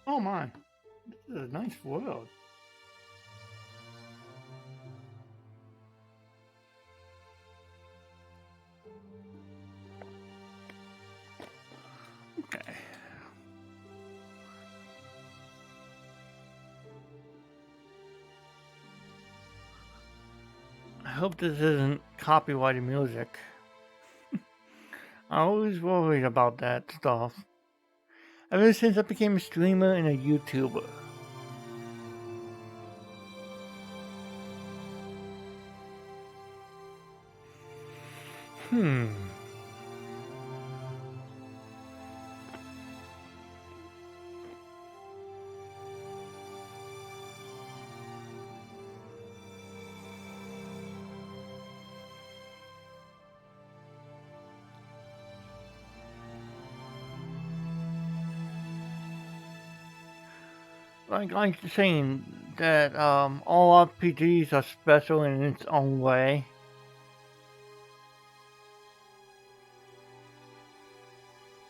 Oh my. This is a nice world. Okay. I hope this isn't copyrighted music. I always worried about that stuff. Ever since I became a streamer and a YouTuber. Hmm. Like I'm saying that all RPGs are special in its own way.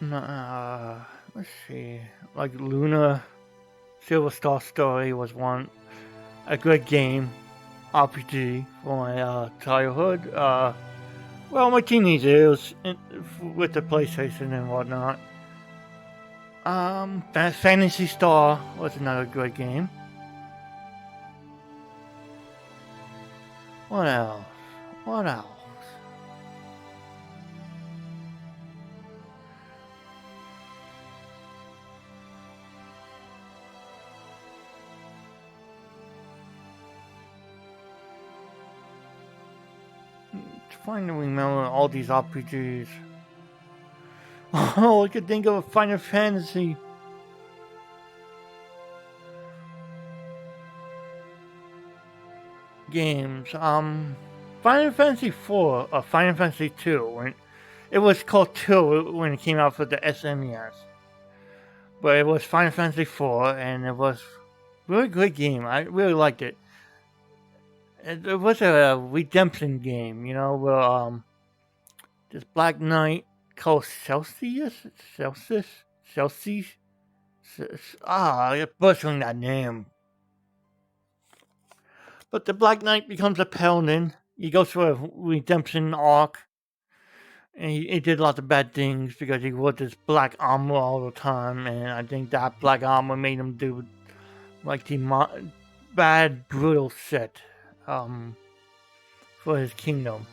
Let's see. Like Luna Silver Star Story was one a good game RPG for my childhood. Well, my teenage years with the PlayStation and whatnot. Fantasy Star was another good game. What else? What else? Trying to remember all these RPGs. Oh, I could think of a Final Fantasy. Games. Final Fantasy 4 or Final Fantasy 2. When it was called 2 when it came out for the SNES. But it was Final Fantasy 4 and it was a really good game. I really liked it. It was a redemption game, you know, where this Black Knight called Celsius? I'm butchering that name. But the Black Knight becomes a paladin. He goes through a redemption arc. And he did lots of bad things because he wore this black armor all the time. And I think that black armor made him do like the bad, brutal shit for his kingdom.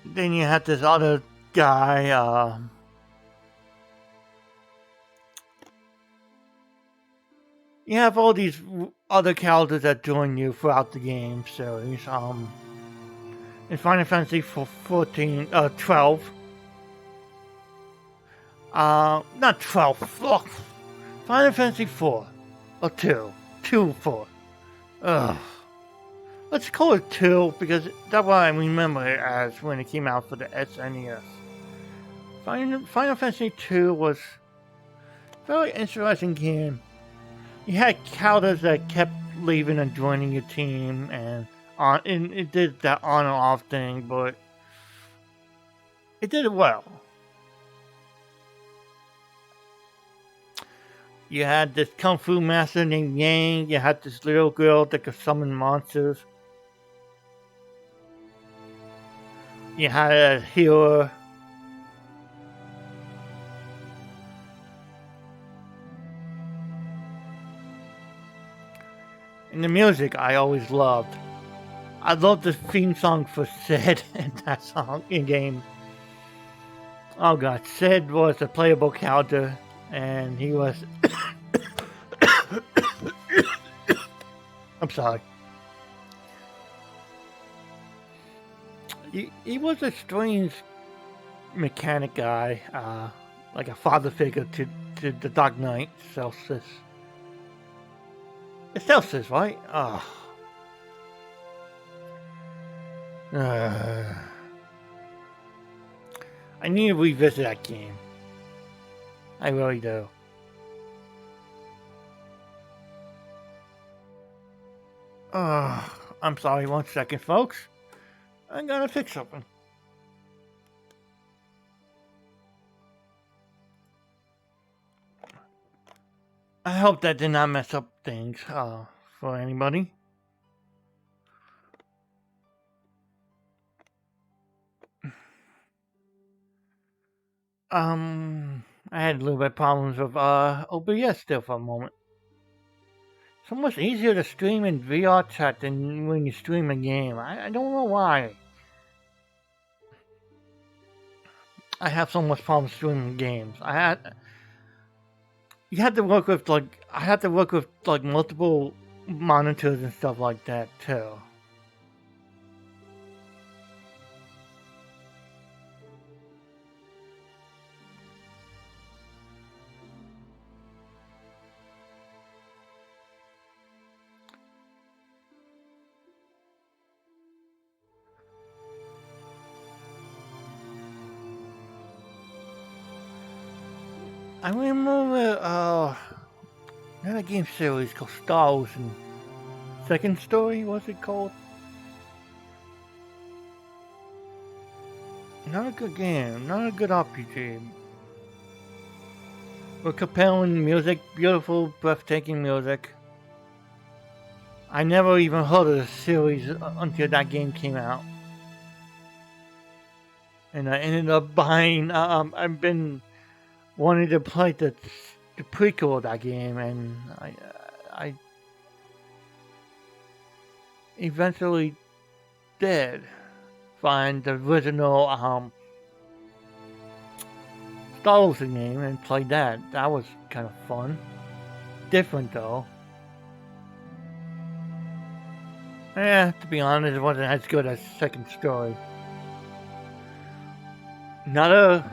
Then you have this other guy, you have all these other characters that join you throughout the game series. in Final Fantasy 12. Not 12. Fuck. Final Fantasy 4. Or 2. 2, 4. Ugh. Let's call it 2 because that's what I remember it as when it came out for the SNES. Final Fantasy 2 was a very interesting game. You had characters that kept leaving and joining your team, and it did that on and off thing, but it did it well. You had this kung fu master named Yang. You had this little girl that could summon monsters. You had a healer. And the music I always loved. I loved the theme song for Sid in that song in game. Oh god, Sid was a playable character, and he was. I'm sorry. He was a strange mechanic guy, like a father figure to the Dark Knight, Celsius. It's Celsius, right? Oh. I need to revisit that game. I really do. I'm sorry, 1 second, folks. I'm gonna fix something. I hope that did not mess up things for anybody. I had a little bit of problems with OBS still for a moment. It's almost easier to stream in Vrchat than when you stream a game. I don't know why. I have so much problems streaming games. I had to work with multiple monitors and stuff like that too. I remember another game series called Star Wars and Second Story, what's it called? Not a good game, not a good RPG. With compelling music, beautiful, breathtaking music. I never even heard of the series until that game came out. And I ended up buying, I've been wanting to play the prequel of that game, and I eventually did find the original Star Wars game and played that. That was kind of fun. Different though. To be honest, it wasn't as good as Second Story. Not a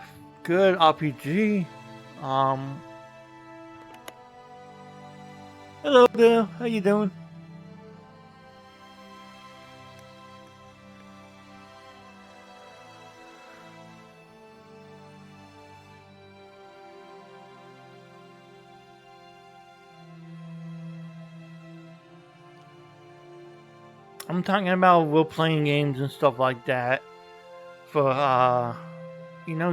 good RPG. Hello there, how you doing? I'm talking about role-playing games and stuff like that for,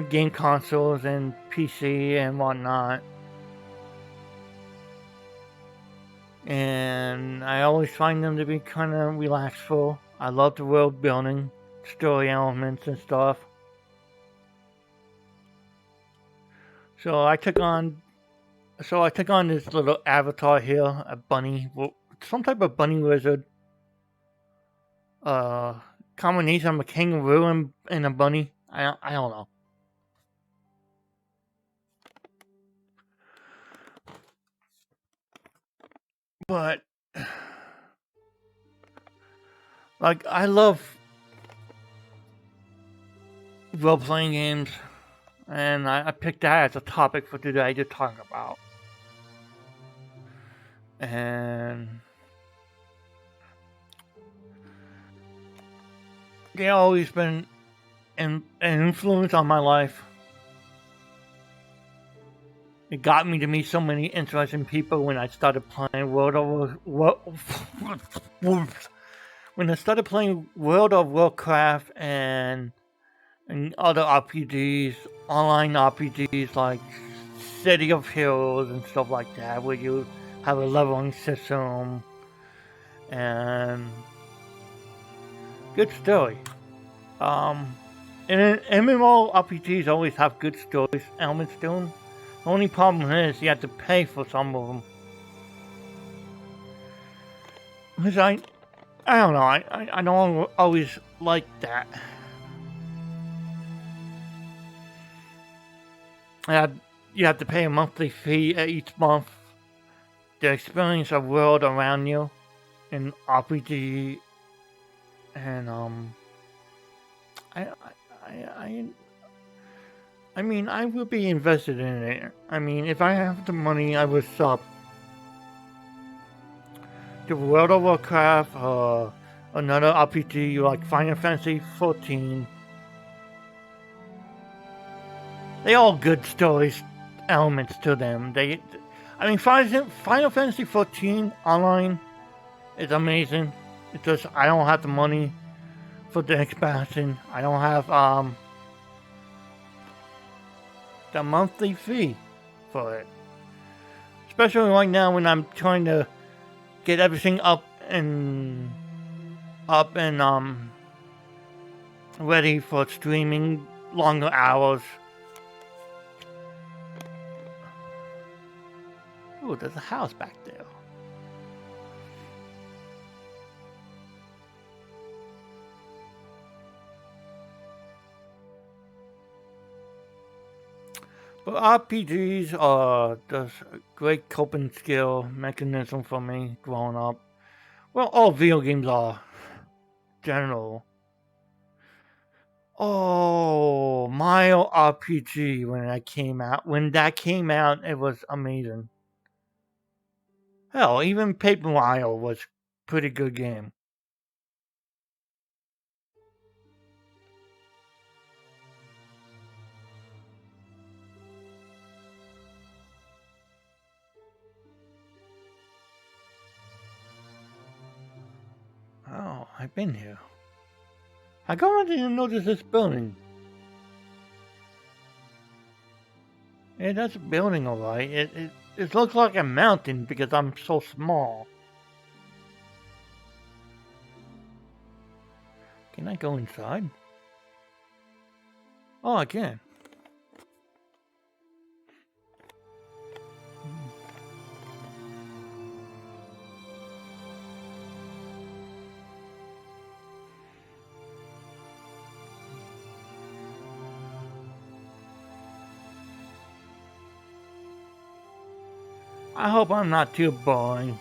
game consoles and PC and whatnot. And I always find them to be kind of relaxful. I love the world building, story elements and stuff. So I took on this little avatar here, a bunny, some type of bunny wizard. Combination of a kangaroo and a bunny. I don't know. But like I love role-playing games, and I picked that as a topic for today to talk about. And they always been an influence on my life. It got me to meet so many interesting people when I started playing when I started playing World of Warcraft and other RPGs, online RPGs like City of Heroes and stuff like that, where you have a leveling system and good story. And MMO RPGs always have good stories elements to them. The only problem is you have to pay for some of them. Because I don't know, I don't always like that. You have to pay a monthly fee each month to experience a world around you in RPG, and I mean, I will be invested in it. I mean, if I have the money, I would sub to World of Warcraft, another RPG like Final Fantasy 14. They all good stories elements to them. I mean, Final Fantasy 14 online is amazing. It's just I don't have the money for the expansion. I don't have the monthly fee for it. Especially right now when I'm trying to get everything up and ready for streaming longer hours. Ooh, there's a house back there. But RPGs are just a great coping skill mechanism for me growing up. Well, all video games are, general. Oh, Mario RPG when that came out, it was amazing. Hell, even Paper Mario was a pretty good game. Oh, I've been here. How come I didn't notice this building? Yeah, that's a building, alright. It looks like a mountain because I'm so small. Can I go inside? Oh, I can. I hope I'm not too boring.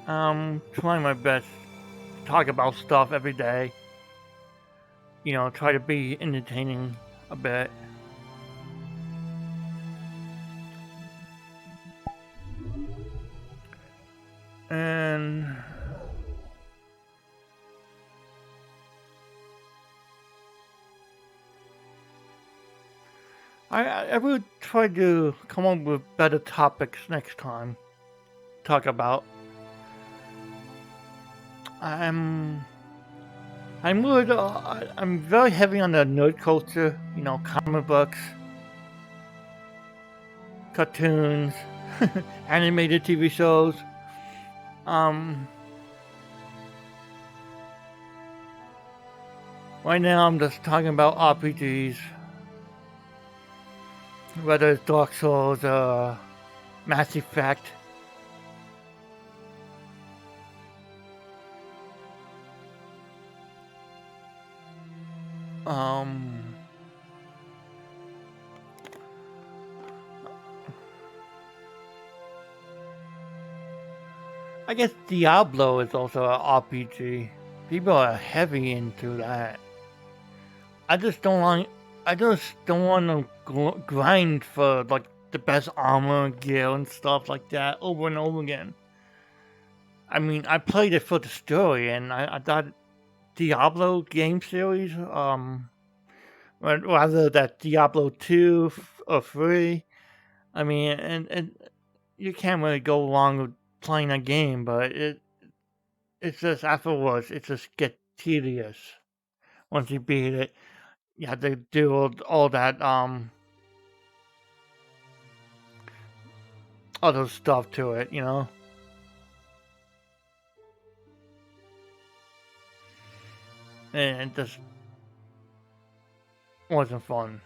I'm trying my best to talk about stuff every day. You know, try to be entertaining a bit. And I will try to come up with better topics next time. Talk about. I'm I'm very heavy on the nerd culture. You know, comic books, cartoons, animated TV shows. Right now I'm just talking about RPGs. Whether it's Dark Souls or Mass Effect. I guess Diablo is also an RPG. People are heavy into that. I just don't like. I just don't want to grind for like the best armor, gear, and stuff like that over and over again. I mean, I played it for the story, and I thought Diablo game series, rather that Diablo 2 or 3. I mean, and you can't really go wrong with playing a game, but it's just afterwards, it just gets tedious once you beat it. You have to do all that other stuff to it, you know. And it just wasn't fun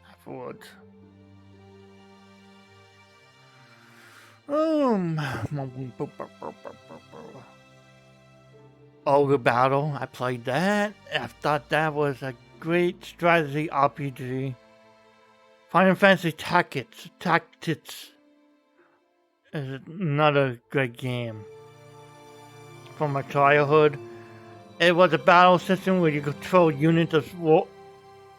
afterwards. Ogre Battle, I played that. I thought that was a great strategy RPG. Final Fantasy Tactics is another great game from my childhood. It was a battle system where you control units of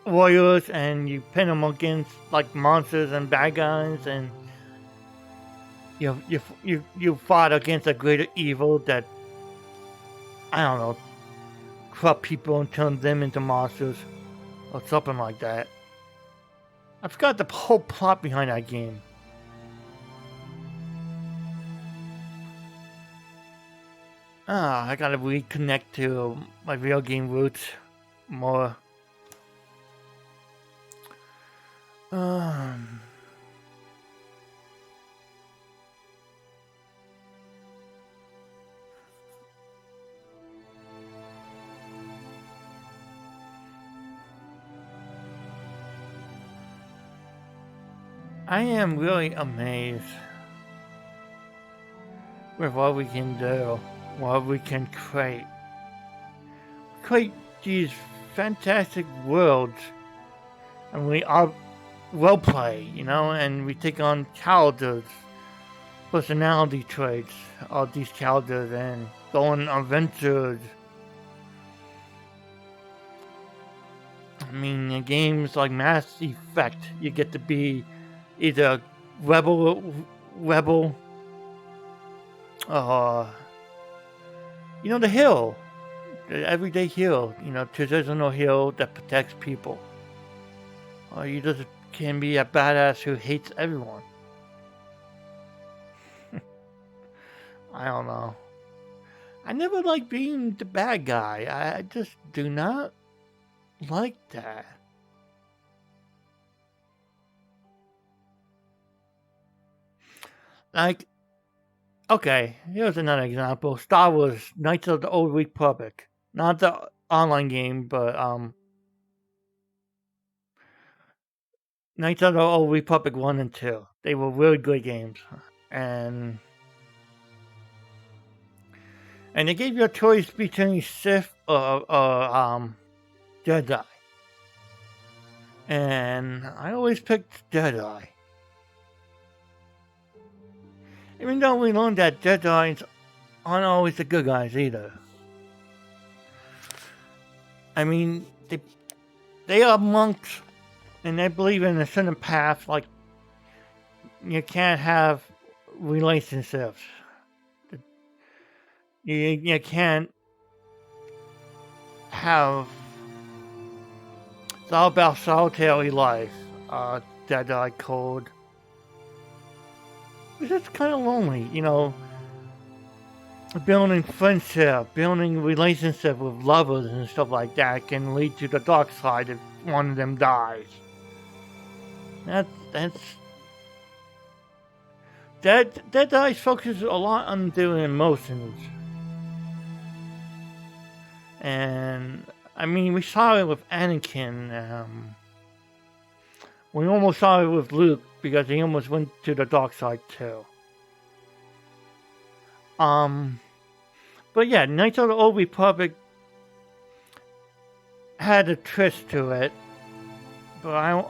warriors and you pin them against like monsters and bad guys, and you fought against a greater evil that, I don't know, corrupt people and turn them into monsters or something like that. I forgot the whole plot behind that game. I gotta reconnect to my real game roots more. I am really amazed with what we can do, what we can create. Create these fantastic worlds, and we are role play, you know, and we take on characters, personality traits of these characters, and go on adventures. I mean, in games like Mass Effect, you get to be either rebel, you know, the hero, the everyday hero, you know, traditional hero that protects people. Or you just can be a badass who hates everyone. I don't know. I never liked being the bad guy. I just do not like that. Like, okay, here's another example. Star Wars: Knights of the Old Republic. Not the online game, but Knights of the Old Republic 1 and 2. They were really good games. And they gave you a choice between Sith or Jedi. And I always picked Jedi. Even though we learned that Jedi aren't always the good guys either. I mean, they are monks, and they believe in a certain path, like you can't have relationships. You can't have... It's all about solitary life, Jedi code. It's just kind of lonely, you know. Building friendship, building relationship with lovers and stuff like that can lead to the dark side if one of them dies. That dice focuses a lot on their emotions. And I mean, we saw it with Anakin. We almost saw it with Luke because he almost went to the dark side too. But yeah, Knights of the Old Republic had a twist to it, but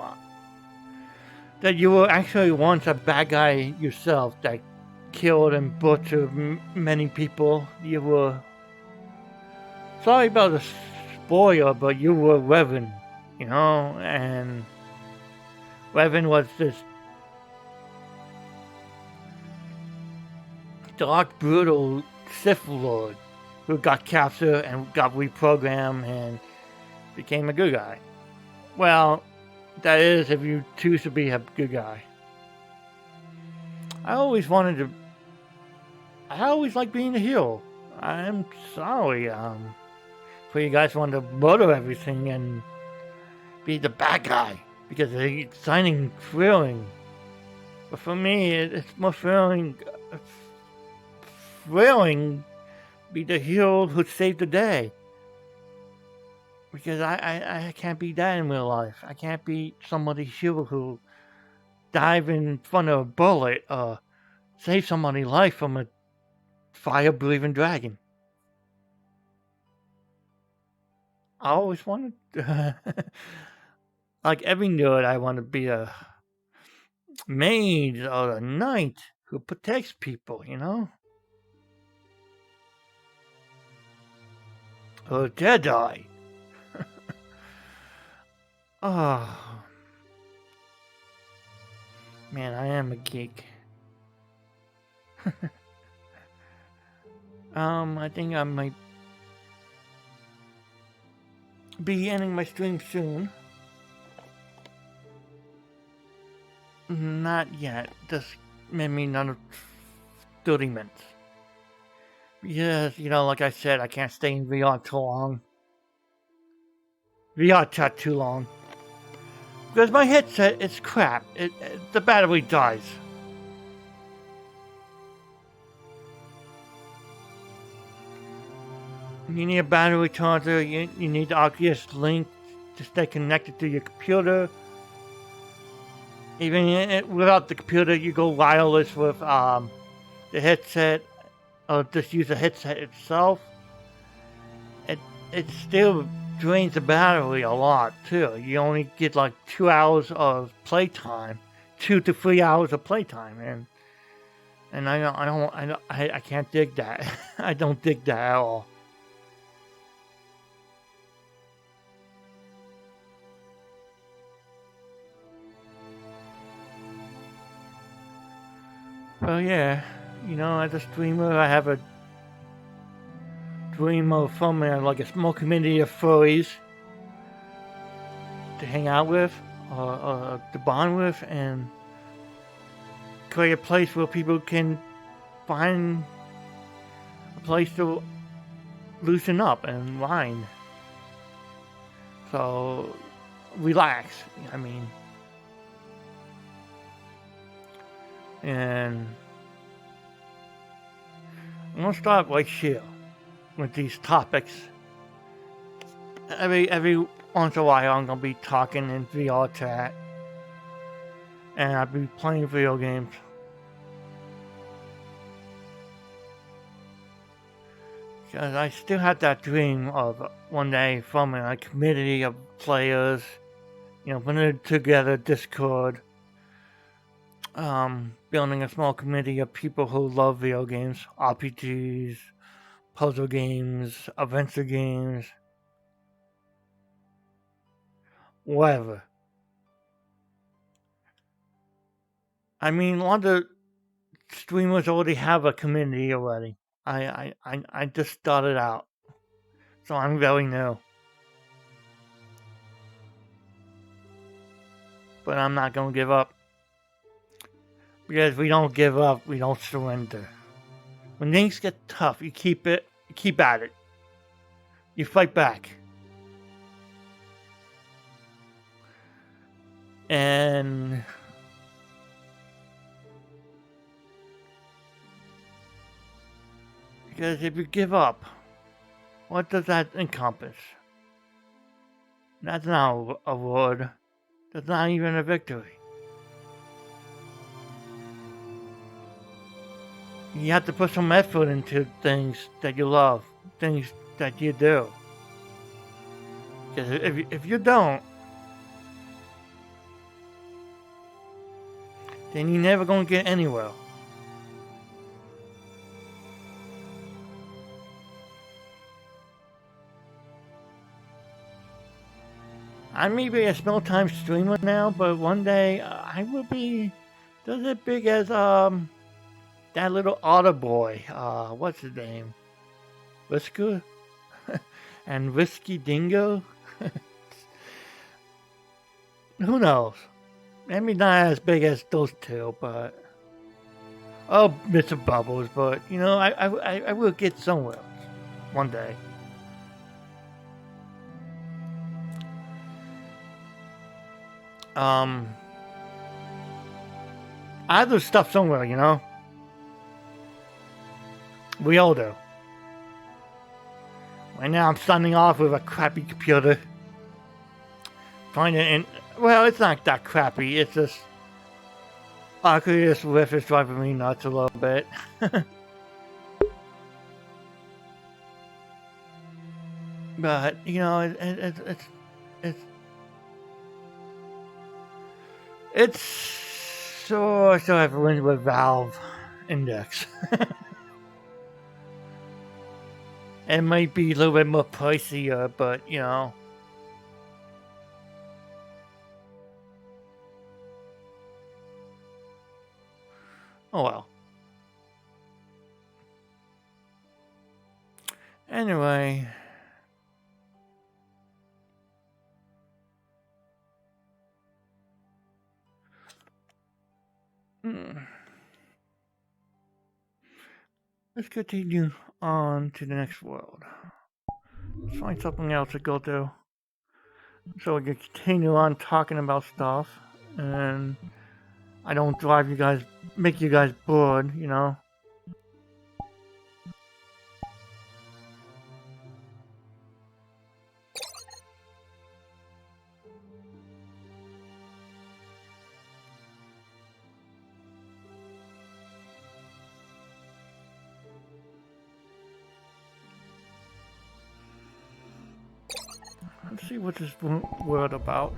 that you were actually once a bad guy yourself that killed and butchered many people. You were... Sorry about the spoiler, but you were Revan you know, and Revan was this dark, brutal Sith Lord who got captured and got reprogrammed and became a good guy. Well, that is if you choose to be a good guy. I always liked being a hero. I'm sorry, for you guys want to murder everything and be the bad guy because it's exciting, thrilling. But for me, it's more thrilling be the hero who saved the day. Because I can't be that in real life. I can't be somebody hero who dive in front of a bullet or save somebody's life from a fire-breathing dragon. I always wanted, like every nerd, I want to be a mage or a knight who protects people, you know? Or a Jedi. Oh, man, I am a geek. I think I might be ending my stream soon. Not yet. Just maybe another 30 minutes. Yes, you know, like I said, I can't stay in VR too long. VR chat too long. Because my headset is crap. The battery dies. You need a battery charger. You need the Oculus Link to stay connected to your computer. Even without the computer, you go wireless with the headset, or just use the headset itself. It still drains the battery a lot too. You only get like 2 hours of playtime, 2 to 3 hours of playtime, and I can't dig that. I don't dig that at all. Well, yeah, you know, as a streamer, I have a dream of forming like a small community of furries to hang out with, or to bond with, and create a place where people can find a place to loosen up and whine. So, relax, I mean. And I'm gonna start right here with these topics. Every once in a while, I'm gonna be talking in VR chat, and I'll be playing video games. Because I still have that dream of one day forming a community of players, you know, putting it together Discord, building a small community of people who love video games, RPGs, puzzle games, adventure games, whatever. I mean, a lot of streamers already have a community already. I just started out, so I'm very new. But I'm not gonna give up. Because we don't give up, we don't surrender. When things get tough, you keep at it. You fight back. And because if you give up, what does that encompass? That's not a word. That's not even a victory. You have to put some effort into things that you love, things that you do. Because if you don't, then you're never going to get anywhere. I may be a small time streamer now, but one day I will be just as big as that little otter boy. What's his name? Whisker and Whiskey Dingo. Who knows? Maybe not as big as those two, but Mr. Bubbles. But you know, I will get somewhere one day. I do stuff somewhere, you know. We all do. Right now, I'm starting off with a crappy computer. Well, it's not that crappy. It's just Oculus Rift is driving me nuts a little bit. But you know, it's so everyone's with Valve Index. It might be a little bit more pricier, but you know. Oh well. Anyway. Let's continue on to the next world. Let's find something else to go to. So we can continue on talking about stuff. And I don't make you guys bored, you know. Let's see what this world about.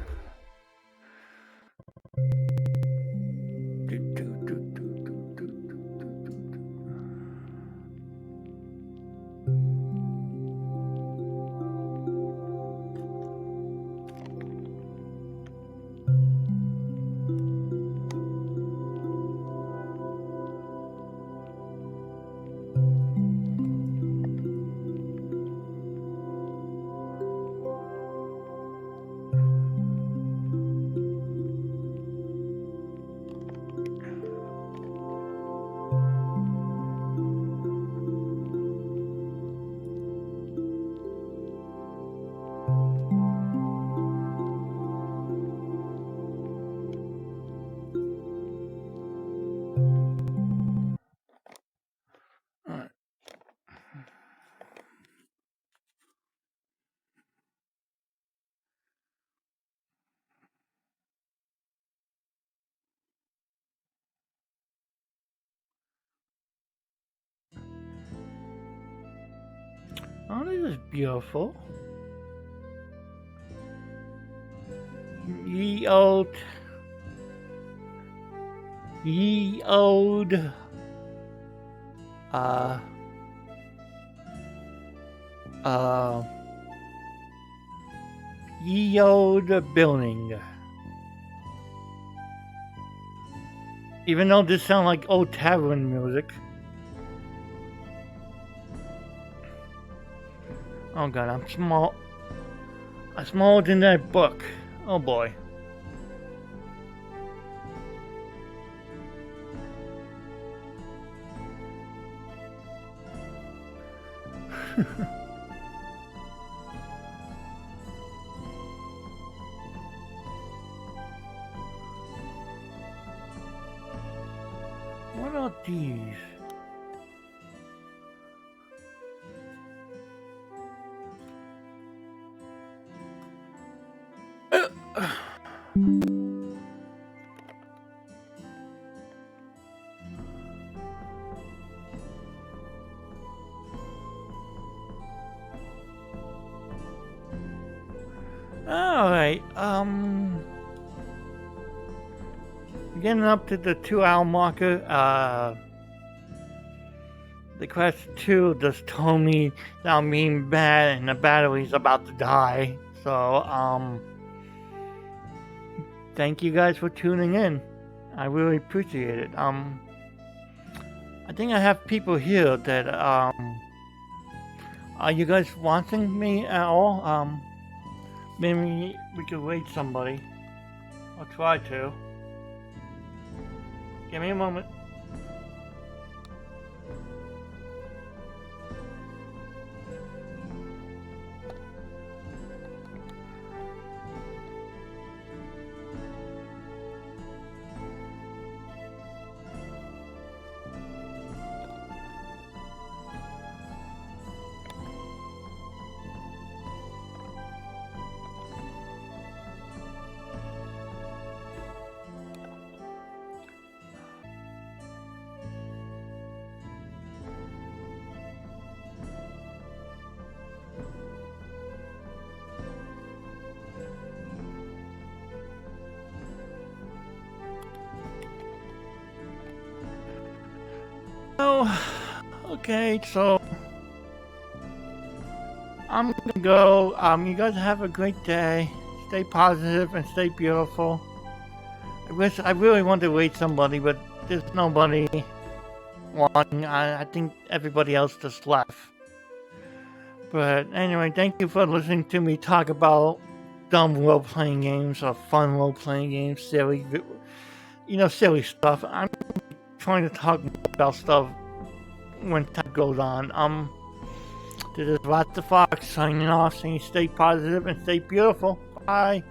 Oh, this is beautiful. Ye old ye old building. Even though this sounds like old tavern music. Oh god, I'm small. I'm smaller than that book. Oh boy. What are these? Alright, getting up to the 2-hour marker, the Quest 2 just told me that I'm being bad and the battery's about to die, so, thank you guys for tuning in. I really appreciate it. I think I have people here that are you guys wanting me at all? Maybe we could wait somebody. I'll try to. Give me a moment. Oh, okay, so I'm gonna go. You guys have a great day. Stay positive and stay beautiful. I really want to wait somebody, but there's nobody wanting. I think everybody else just left. But anyway, thank you for listening to me talk about dumb role-playing games or fun role-playing games, silly stuff. I'm trying to talk about stuff when time goes on. This is Vrchat signing off, saying stay positive and stay beautiful. Bye.